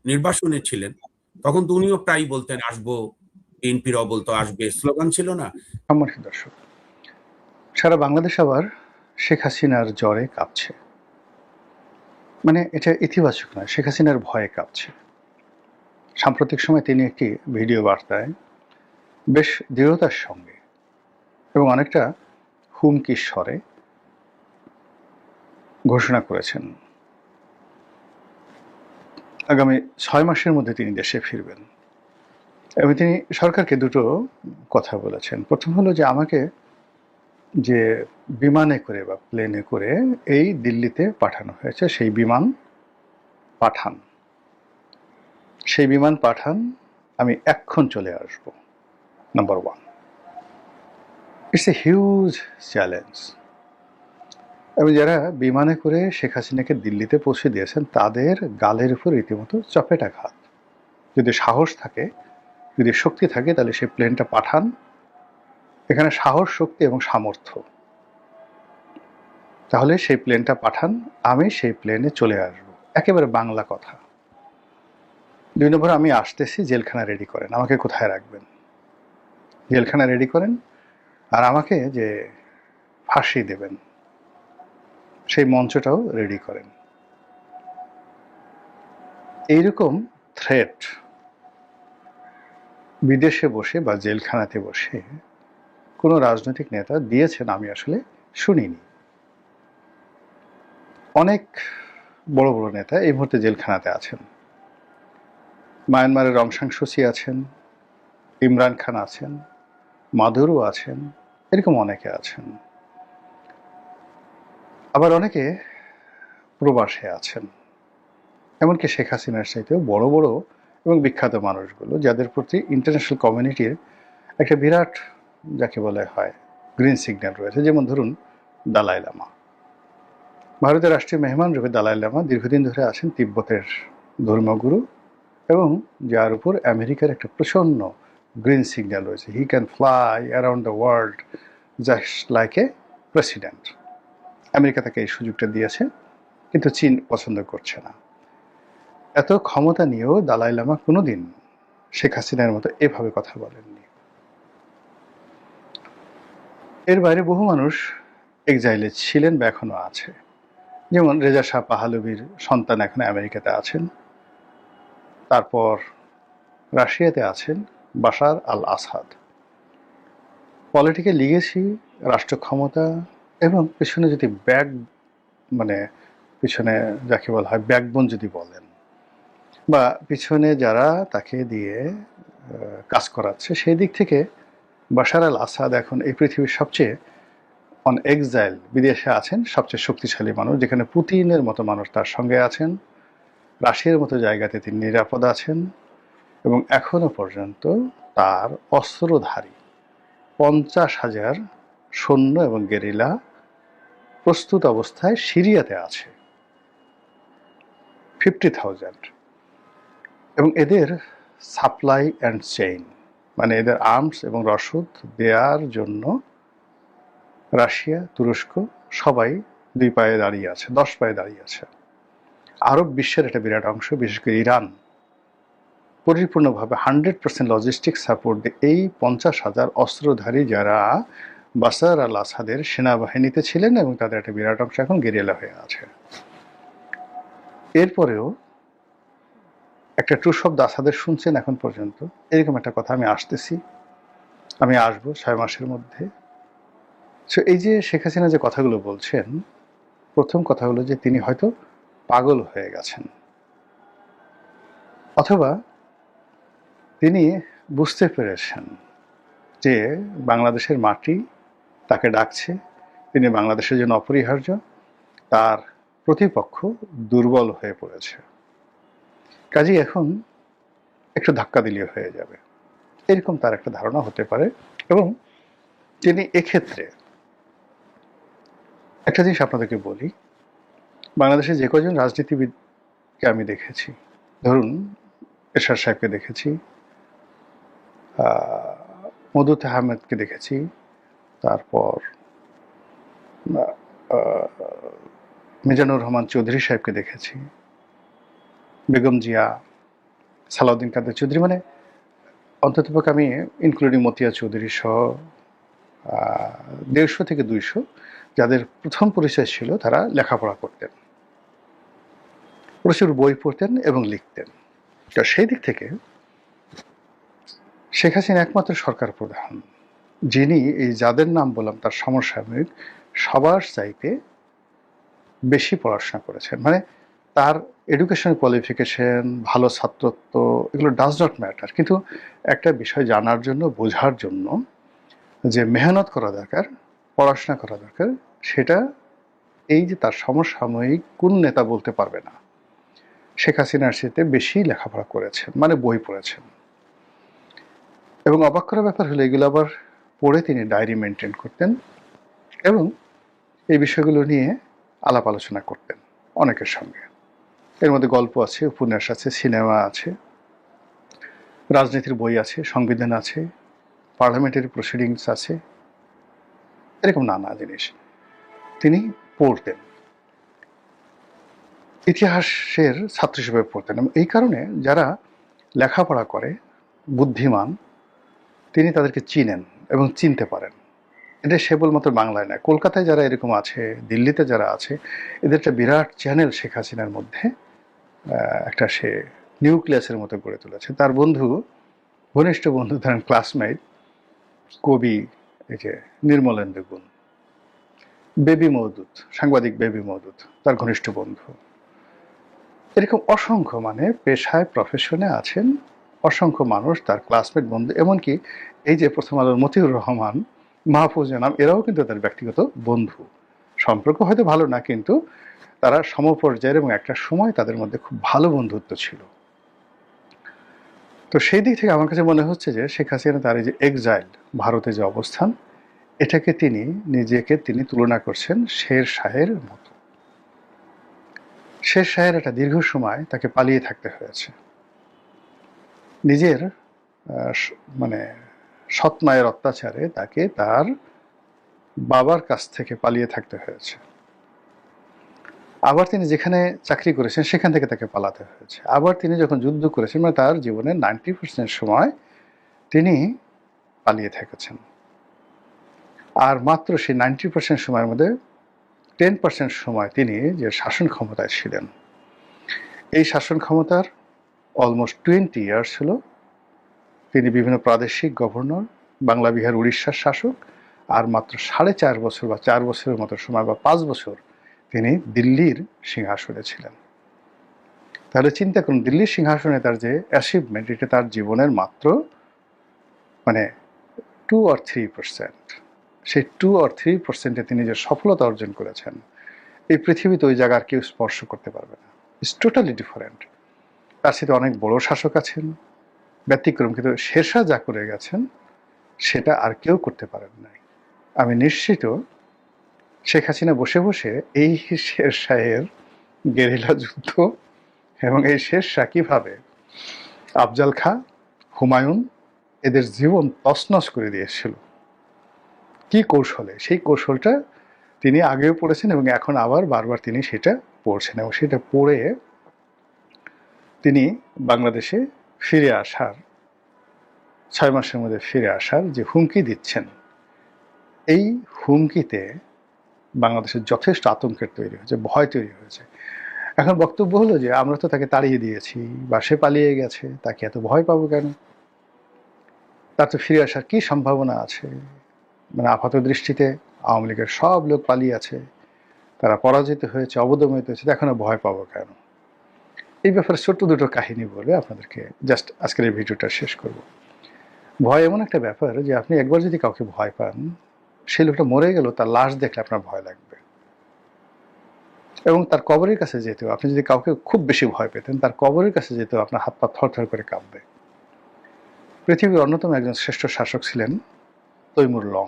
নির্বাসনে ছিলেন, তখন তো উনিও প্রায় বলতেন আসবো, বিএনপিরাও বলতো আসবে, স্লোগান ছিল না? সম্মানিত দর্শক, সারা বাংলাদেশ আবার শেখ হাসিনার জ্বরে কাঁপছে। মানে এটা ইতিবাচক নয়, শেখ হাসিনার ভয়ে কাঁপছে। সাম্প্রতিক সময় তিনি একটি ভিডিও বার্তায় বেশ দৃঢ়তার সঙ্গে এবং অনেকটা হুমকির স্বরে ঘোষণা করেছেন আগামী 6 মাসের মধ্যে তিনি দেশে ফিরবেন। এবং তিনি সরকারকে দুটো কথা বলেছেন। প্রথম হলো যে আমাকে যে বিমানে করে বা প্লেনে করে এই দিল্লিতে পাঠানো হয়েছে, সেই বিমান পাঠান, আমি এক্ষণ চলে আসব। Number 1, it's a huge challenge. এবং যারা বিমানে করে শেখ হাসিনাকে দিল্লিতে পৌঁছে দিয়েছেন, তাদের গালের উপর রীতিমতো চপেটাঘাত। যদি সাহস থাকে, যদি শক্তি থাকে, তাহলে সেই প্লেনটা পাঠান। এখানে সাহস, শক্তি এবং সামর্থ্য, তাহলে সেই প্লেনটা পাঠান, আমি সেই প্লেনে চলে আসব। একেবারে বাংলা কথা। 2 নম্বর, আমি আসতেছি, জেলখানা রেডি করেন, আমাকে কোথায় রাখবেন, জেলখানা রেডি করেন, আর আমাকে যে ফাঁসি দেবেন সেই মঞ্চটাও রেডি করেন। এইরকম থ্রেট বিদেশে বসে বা জেলখানাতে বসে কোনো রাজনৈতিক নেতা দিয়েছেন আমি আসলে শুনিনি। অনেক বড় বড় নেতা এই মুহূর্তে জেলখানাতে আছেন। মায়ানমারের অং সান সু চি আছেন, ইমরান খান আছেন, মাদুরো আছেন, এরকম অনেকে আছেন। আবার অনেকে প্রবাসে আছেন। এমনকি শেখ হাসিনার চাইতেও বড় বড় এবং বিখ্যাত মানুষগুলো, যাদের প্রতি ইন্টারন্যাশনাল কমিউনিটির একটা বিরাট, যাকে বলা হয়, গ্রিন সিগন্যাল রয়েছে। যেমন ধরুন দালাই লামা, ভারতের রাষ্ট্রীয় মেহমান রূপে দালাই লামা দীর্ঘদিন ধরে আছেন তিব্বতের ধর্মগুরু, এবং যার উপর আমেরিকার একটা প্রচণ্ড গ্রিন সিগন্যাল রয়েছে। He can fly around the world just like a president. America তাকে এই সুযোগটা দিয়েছে, কিন্তু চীন পছন্দ করছে না। এত ক্ষমতা নিয়েও দালাই লামা কোনোদিন শেখ হাসিনার মতো এভাবে কথা বলেননি। এর বাইরে বহু মানুষ এক্সাইলে ছিলেন বা এখনো আছে। যেমন রেজা শাহ পাহলভির সন্তান এখন আমেরিকাতে আছেন। তারপর রাশিয়াতে আছেন বাশার আল আসাদ। পলিটিক্যাল লিগেসি, রাষ্ট্র ক্ষমতা এবং পিছনে যদি পিছনে যাকে বলা হয় ব্যাকবোন যদি বলেন, বা পিছনে যারা তাকে দিয়ে কাজ করাচ্ছে, সেই দিক থেকে বাশার আল আসাদ এখন এই পৃথিবীর সবচেয়ে অন এক্সাইল, বিদেশে আছেন সবচেয়ে শক্তিশালী মানুষ, যেখানে পুতিনের মতো মানুষ তার সঙ্গে আছেন, রাশিয়ার মতো জায়গাতে তিনি নিরাপদ আছেন, এবং এখনো পর্যন্ত তার অস্ত্রধারী 50,000 সৈন্য এবং গেরিলা প্রস্তুত অবস্থায় সিরিয়াতে আছে, 50,000। এবং এদের সাপ্লাই অ্যান্ড চেইন, মানে এদের আর্মস এবং রসদ দেওয়ার জন্য রাশিয়া, তুরস্ক সবাই 2 পায়ে দাঁড়িয়ে আছে, 10 পায়ে দাঁড়িয়ে আছে। আরব বিশ্বের একটা বিরাট অংশ, বিশেষ করে ইরান, পরিপূর্ণভাবে 100% লজিস্টিক সাপোর্ট দিয়ে এই 50,000 অস্ত্রধারী যারা বাশার আল আসাদের সেনাবাহিনীতে ছিলেন, এবং তাদের একটা বিরাট অংশ এখন গেরিলা হয়ে আছে। এরপরেও একটা ট্রু শব্দ আসাদের শুনছেন এখন পর্যন্ত, এরকম একটা কথা আমি আসবো 6 মাসের মধ্যে। সো এই যে শেখ হাসিনা যে কথাগুলো বলছেন, প্রথম কথা হলো যে তিনি হয়তো পাগল হয়ে গেছেন, অথবা তিনি বুঝতে পেরেছেন যে বাংলাদেশের মাটি তাকে ডাকছে, তিনি বাংলাদেশের জন্য অপরিহার্য, তার প্রতিপক্ষ দুর্বল হয়ে পড়েছে, কাজেই এখন একটু ধাক্কা দিলে হয়ে যাবে, এরকম তার একটা ধারণা হতে পারে। এবং তিনি এক্ষেত্রে একটা জিনিস আপনাদেরকে বলি, বাংলাদেশে যে কজন রাজনীতিবিদকে আমি দেখেছি, ধরুন এরশাদ সাহেবকে দেখেছি, মদুত আহমেদকে দেখেছি, তারপর মিজানুর রহমান চৌধুরী সাহেবকে দেখেছি, বেগম জিয়া, সালাউদ্দিন কাদের চৌধুরী, মানে অন্ততপক্ষে আমি ইনক্লুডিং মতিয়া চৌধুরী সহ 150 থেকে 200 যাদের প্রথম পরিচয় ছিল, তারা লেখাপড়া করতেন, প্রচুর বই পড়তেন এবং লিখতেন। তো সেই দিক থেকে শেখ হাসিনা একমাত্র সরকার প্রধান যিনি এই যাদের নাম বললাম তার সমসাময়িক সবার চাইতে বেশি পড়াশোনা করেছেন। মানে তার এডুকেশন কোয়ালিফিকেশন, ভালো ছাত্রত্ব, এগুলো ডাজ নট ম্যাটার, কিন্তু একটা বিষয় জানার জন্য, বোঝার জন্য যে মেহনত করা দরকার, পড়াশোনা করা দরকার, সেটা এই যে তার সমসাময়িক কোন নেতা বলতে পারবে না। শেখ হাসিনার সাথে বেশি লেখাপড়া করেছেন, মানে বই পড়েছেন। এবং অবাক করার ব্যাপার হলো এগুলো আবার পড়ে তিনি ডায়েরি মেনটেন করতেন এবং এই বিষয়গুলো নিয়ে আলাপ আলোচনা করতেন অনেকের সঙ্গে। এর মধ্যে গল্প আছে, উপন্যাস আছে, সিনেমা আছে, রাজনীতির বই আছে, সংবিধান আছে, পার্লামেন্টারি প্রসিডিংস আছে, এরকম নানা জিনিস তিনি পড়তেন, ইতিহাসের ছাত্র হিসেবে পড়তেন। এবং এই কারণে যারা লেখাপড়া করে, বুদ্ধিমান, তিনি তাদেরকে চিনেন এবং চিনতে পারেন। এটা কেবলমাত্র বাংলায় নয়, কলকাতায় যারা এরকম আছে, দিল্লিতে যারা আছে, এদের একটা বিরাট চ্যানেল শেখ হাসিনার মধ্যে একটা সে নিউক্লিয়াসের মতো গড়ে তুলেছে। তার বন্ধু, ঘনিষ্ঠ বন্ধু, ধরেন ক্লাসমেট কবি এই যে নির্মলেন্দু গুণ, বেবি মওদুদ, সাংবাদিক বেবি মওদুদ তার ঘনিষ্ঠ বন্ধু, এরকম অসংখ্য, মানে পেশায় প্রফেশনে আছেন অসংখ্য মানুষ তার ক্লাসমেট বন্ধু। এমনকি এই যে প্রথম আলোর মতিউর রহমান, মাহফুজ জানাম, এরাও কিন্তু তার ব্যক্তিগত বন্ধু। সম্পর্ক হয়তো ভালো না, কিন্তু তারা সমপর্যায়ের এবং একটা সময় তাদের মধ্যে খুব ভালো বন্ধুত্ব ছিল। তো সেই দিক থেকে আমার কাছে মনে হচ্ছে যে শেখ হাসিনা তার এই যে এক্সাইল, ভারতে যে অবস্থান, এটাকে নিজেকে তিনি তুলনা করছেন শের শাহের মতো। শের শাহের একটা দীর্ঘ সময় তাকে পালিয়ে থাকতে হয়েছে, নিজের মানে সৎ মায়ের অত্যাচারে তাকে তার বাবার কাছ থেকে পালিয়ে থাকতে হয়েছে। আবার তিনি যেখানে চাকরি করেছেন সেখান থেকে তাকে পালাতে হয়েছে। আবার তিনি যখন যুদ্ধ করেছেন, মানে তার জীবনের 90% সময় তিনি পালিয়ে থেকেছেন। আর মাত্র সেই 90% সময়ের মধ্যে 10% সময় তিনি যে শাসন ক্ষমতায় ছিলেন, এই শাসন ক্ষমতার অলমোস্ট 20 ইয়ার্স হলো তিনি বিভিন্ন প্রাদেশিক গভর্নর, বাংলা, বিহার, উড়িষ্যার শাসক, আর মাত্র 4.5 বছর বা 4 বছরের মতো সময় বা 5 বছর তিনি দিল্লির সিংহাসনে ছিলেন। তাহলে চিন্তা করুন, দিল্লির সিংহাসনে তার যে অ্যাচিভমেন্ট, এটা তার জীবনের মাত্র মানে 2 or 3%। সেই 2 or 3%-এ তিনি যে সফলতা অর্জন করেছেন, এই পৃথিবীতে ওই জায়গার কেউ স্পর্শ করতে পারবে না। It's totally different. তার সাথে অনেক বড় শাসক আছেন, ব্যতিক্রম, কিন্তু শেরশাহ যা করে গেছেন সেটা আর কেউ করতে পারেন নাই। আমি নিশ্চিত শেখ হাসিনা বসে বসে এই শেরশাহের গেরিলা যুদ্ধ এবং এই শেরশাহ কিভাবে আফজাল খাঁ, হুমায়ুন এদের জীবন তছনছ করে দিয়েছিল, কি কৌশলে, সেই কৌশলটা তিনি আগেও পড়েছেন এবং এখন আবার বারবার তিনি সেটা পড়ছেন, এবং সেটা পড়ে তিনি বাংলাদেশে ফিরে আসার 6 মাসের মধ্যে ফিরে আসার যে হুমকি দিচ্ছেন, এই হুমকিতে বাংলাদেশের যথেষ্ট আতঙ্কের তৈরি হয়েছে, ভয় তৈরি হয়েছে। এখন বক্তব্য হলো যে আমরা তো তাকে তাড়িয়ে দিয়েছি বা সে পালিয়ে গেছে, তাকে এত ভয় পাবো কেন? তার তো ফিরে আসার কি সম্ভাবনা আছে? মানে আপাত দৃষ্টিতে আওয়ামী লীগের সব লোক পালিয়ে আছে, তারা পরাজিত হয়েছে, অবদমিত হয়েছে, এখনো ভয় পাবো কেন? এই ব্যাপারে ছোট্ট দুটো কাহিনী বলে আপনাদেরকে জাস্ট আজকের এই ভিডিওটা শেষ করব। ভয় এমন একটা ব্যাপার যে আপনি একবার যদি কাউকে ভয় পান, সেই লোকটা মরে গেল, তার লাশ দেখলে আপনার ভয় লাগবে, এবং তার কবরের কাছে যেতেও, আপনি যদি কাউকে খুব বেশি ভয় পেতেন, তার কবরের কাছে যেতেও আপনার হাত পা থরথর করে কাঁপবে। পৃথিবীর অন্যতম একজন শ্রেষ্ঠ শাসক ছিলেন তৈমুর লং।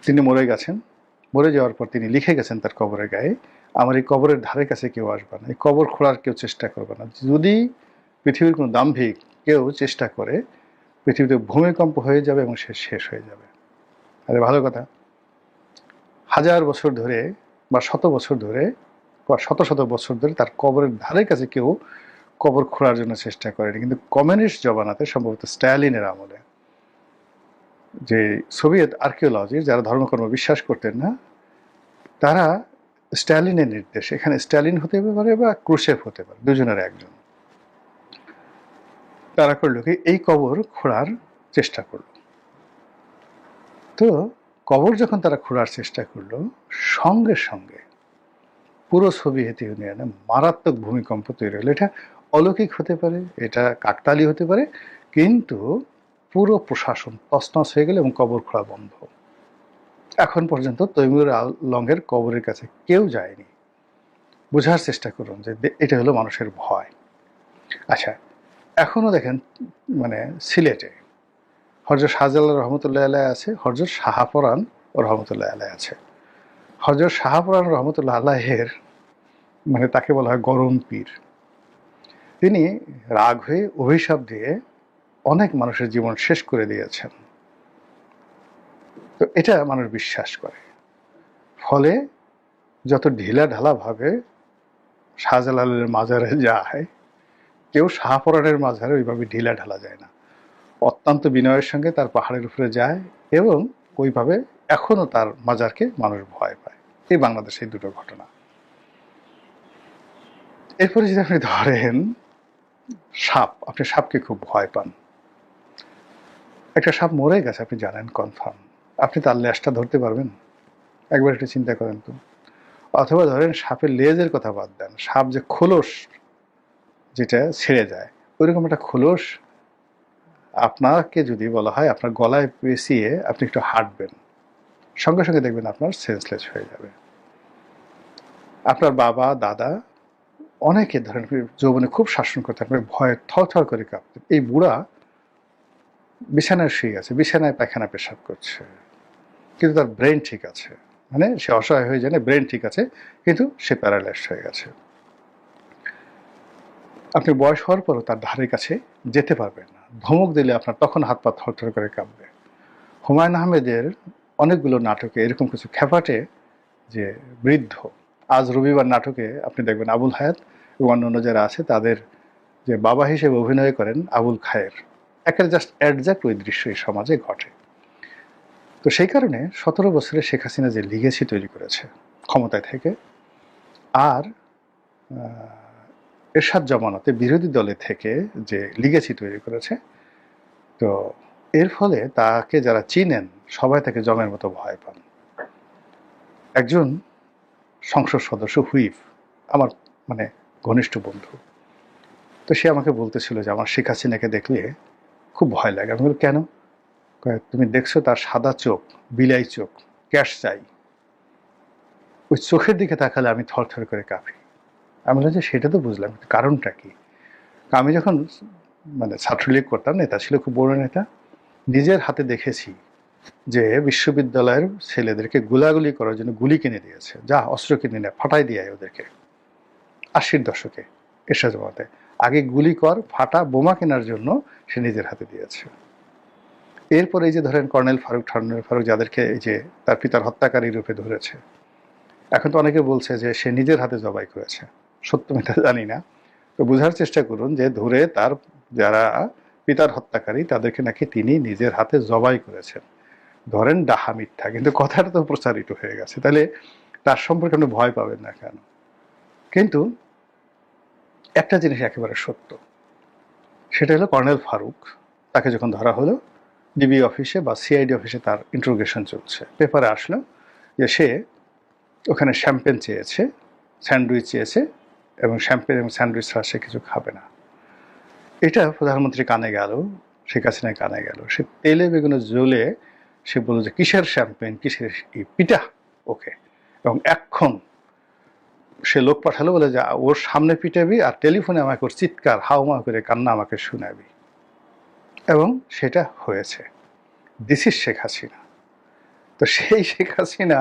তিনি মরে গেছেন। মরে যাওয়ার পর তিনি লিখে গেছেন তার কবরের গায়ে, আমার এই কবরের ধারে কাছে কেউ আসবে না, এই কবর খোঁড়ার কেউ চেষ্টা করবে না। যদি পৃথিবীর কোনো দাম্ভিক কেউ চেষ্টা করে, পৃথিবীতে ভূমিকম্প হয়ে যাবে এবং সে শেষ হয়ে যাবে। আরে ভালো কথা, 1000 বছর ধরে বা 100 বছর ধরে বা শত শত বছর ধরে তার কবরের ধারে কাছে কেউ কবর খোঁড়ার জন্য চেষ্টা করেনি। কিন্তু কমিউনিস্ট জমানাতে, সম্ভবত স্ট্যালিনের আমলে, যে সোভিয়েত আর্কিওলজির যারা ধর্মকর্ম বিশ্বাস করতেন না, তারা স্ট্যালিনের নির্দেশে, এখানে স্ট্যালিন হতে পারে বা ক্রুশেভ হতে পারে, দুজনের একজন, তারা করলো কি, এই কবর খোঁড়ার চেষ্টা করলো। তো কবর যখন তারা খোঁড়ার চেষ্টা করলো, সঙ্গে সঙ্গে পুরো সোভিয়েত ইউনিয়নে মারাত্মক ভূমিকম্প তৈরি হলো। এটা অলৌকিক হতে পারে, এটা কাকতালি হতে পারে, কিন্তু পুরো প্রশাসন তছনছ হয়ে গেল এবং কবর খোঁড়া বন্ধ। এখন পর্যন্ত তৈমুর লংয়ের কবরের কাছে কেউ যায়নি। বোঝার চেষ্টা করুন যে এটা হলো মানুষের ভয়। আচ্ছা, এখনো দেখেন, মানে সিলেটে হযরত শাহজালাল রহমতুল্লাহ আলাইহ আছে, হযরত শাহপরান রহমতুল্লাহ আলাইহ আছে। হযরত শাহপরান রহমতুল্লাহ আলাইহের মানে তাকে বলা হয় গরম পীর। তিনি রাগ হয়ে অভিশাপ দিয়ে অনেক মানুষের জীবন শেষ করে দিয়েছেন। তো এটা মানুষ বিশ্বাস করে, ফলে যত ঢিলা ঢালা ভাবে শাহজালালের মাজারে যায়, কেউ শাহপরানের মাজারে ওইভাবে ঢিলা ঢালা যায় না। অত্যন্ত বিনয়ের সঙ্গে তার পাহাড়ের উপরে যায় এবং ওইভাবে এখনো তার মাজারকে মানুষ ভয় পায়। এই বাংলাদেশে এই দুটো ঘটনা। এরপরে যদি আপনি ধরেন সাপ, আপনি সাপকে খুব ভয় পান, একটা সাপ মরে গেছে, আপনি জানেন কনফার্ম, আপনি তার লেজটা ধরতে পারবেন? একবার একটু চিন্তা করেন তো। অথবা ধরেন সাপের লেজের কথা বাদ দেন, সাপ যে খোলস যেটা ছেড়ে যায়, ওইরকম একটা খোলস আপনাকে যদি বলা হয় আপনার গলায় পেঁচিয়ে আপনি একটু হাঁটবেন, সঙ্গে সঙ্গে দেখবেন আপনার সেন্সলেস হয়ে যাবে। আপনার বাবা দাদা অনেকে ধরেন যৌবনে খুব শাসন করতেন, আপনার ভয়ে থরথর করে কাঁপতেন। এই বুড়া বিছানায় শুয়ে আছে, বিছানায় পায়খানা পেশাব করছে, কিন্তু তার ব্রেন ঠিক আছে, মানে সে অসহায় হয়ে যায় না, ব্রেন ঠিক আছে, কিন্তু সে প্যারালাইজড হয়ে গেছে। আপনি বয়স হওয়ার পরও তার ধারে কাছে যেতে পারবেন না, ধমক দিলে আপনার তখন হাত পা থরথর করে কাঁপবে। হুমায়ুন আহমেদের অনেকগুলো নাটকে এরকম কিছু খেপাটে যে বৃদ্ধ, আজ রবিবার নাটকে আপনি দেখবেন আবুল হায়াত এবং অন্যান্য যারা আছে তাদের যে বাবা হিসেবে অভিনয় করেন আবুল খায়ের, একের জাস্ট অ্যাডজাক্ট ওই দৃশ্য এই সমাজে ঘটে। তো সেই কারণে 17 বছরে শেখ হাসিনা যে লিগেসি তৈরি করেছে ক্ষমতায় থেকে, আর এরশাদ জমানাতে বিরোধী দলে থেকে যে লিগেসি তৈরি করেছে, তো এর ফলে তাকে যারা চিনেন সবাই তাকে জমের মতো ভয় পান। একজন সংসদ সদস্য হুইপ, আমার মানে ঘনিষ্ঠ বন্ধু। তো সে আমাকে বলতেছিল যে আমার শেখ হাসিনাকে দেখলে খুব ভয় লাগে। আমি বলি কেন? কয়, তুমি দেখছো তার সাদা চোখ, বিলাই চোখ, ক্যাশ চাই, ওই চোখের দিকে তাকালে আমি থরথর করে কাঁপি। আমি বললাম যে সেটা তো বুঝলাম, কারণটা কি? আমি যখন মানে ছাত্রলীগ করতাম, নেতা ছিল খুব বড় নেতা, নিজের হাতে দেখেছি যে বিশ্ববিদ্যালয়ের ছেলেদেরকে গোলাগুলি করার জন্য গুলি কিনে দিয়েছে, যা অস্ত্র কিনে নেয়, ফাটাই দিয়ে ওদেরকে। 80-র দশকে এরশাদ জামাতে আগে গুলি কর, ফাটা, বোমা কেনার জন্য সে নিজের হাতে দিয়েছে। এরপর এই যে ধরেন কর্নেল ফারুক যাদেরকে এই যে তার পিতার হত্যাকারী রূপে ধরেছে, এখন তো অনেকে বলছে যে সে নিজের হাতে জবাই করেছে। সত্য মিথ্যা জানি না, তো বোঝার চেষ্টা করুন যে ধরে তার যারা পিতার হত্যাকারী তাদেরকে নাকি তিনি নিজের হাতে জবাই করেছেন। ধরেন ডাহা মিথ্যা, কিন্তু কথাটা তো প্রচারিত হয়ে গেছে, তাহলে তার সম্পর্কে আপনি ভয় পাবেন না কেন? কিন্তু একটা জিনিস একেবারে সত্য, সেটা হলো কর্নেল ফারুক, তাকে যখন ধরা হলো ডিবি অফিসে বা সিআইডি অফিসে তার ইন্টারোগেশন চলছে, পেপারে আসলো যে সে ওখানে শ্যাম্পেন চেয়েছে, স্যান্ডউইচ চেয়েছে, এবং শ্যাম্পেন এবং স্যান্ডউইচ ছাড়া সে কিছু খাবে না। এটা প্রধানমন্ত্রী কানে গেল, শেখ হাসিনার কানে গেল। সে তেলে বেগুনে জ্বলে সে বলল যে কিসের শ্যাম্পেন, কিসের পিঠা ওকে, এবং এখন সে লোক পাঠালো বলে যে ওর সামনে পিটাবি আর টেলিফোনে আমাকে ওর চিৎকার হাউমা করে কান্না আমাকে শোনাবি। এবং সেটা হয়েছে। This is Sheikh Hasina. তো সেই শেখ হাসিনা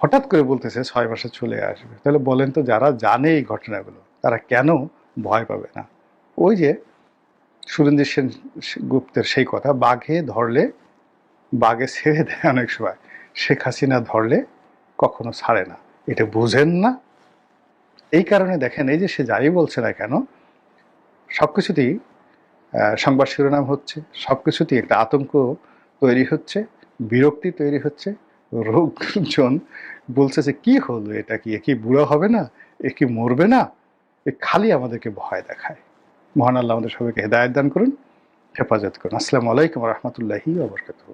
হঠাৎ করে বলতেছে 6 মাসে চলে আসবে। তাহলে বলেন তো, যারা জানে এই ঘটনাগুলো তারা কেন ভয় পাবে না? ওই যে সুরেন্দ্র সেন গুপ্তের সেই কথা, বাঘে ধরলে বাঘে ছেড়ে দেয় অনেক সময়, শেখ হাসিনা ধরলে কখনো ছাড়ে না। এটা বুঝেন না? এই কারণে দেখেন, এই যে সে যাই বলছে না কেন, সবকিছুতেই সংবাদ শিরোনাম হচ্ছে, সবকিছুতেই একটা আতঙ্ক তৈরি হচ্ছে, বিরক্তি তৈরি হচ্ছে। লোকজন বলছে যে কি হলো, এটা কি, এ কি বুড়ো হবে না, এ কি মরবে না? এ খালি আমাদেরকে ভয় দেখায়। মহান আল্লাহ আমাদের সবাইকে হেদায়েত দান করুন, হেফাজত করুন। আসসালামু আলাইকুম ওয়া রাহমাতুল্লাহি ওয়া বারাকাতুহু।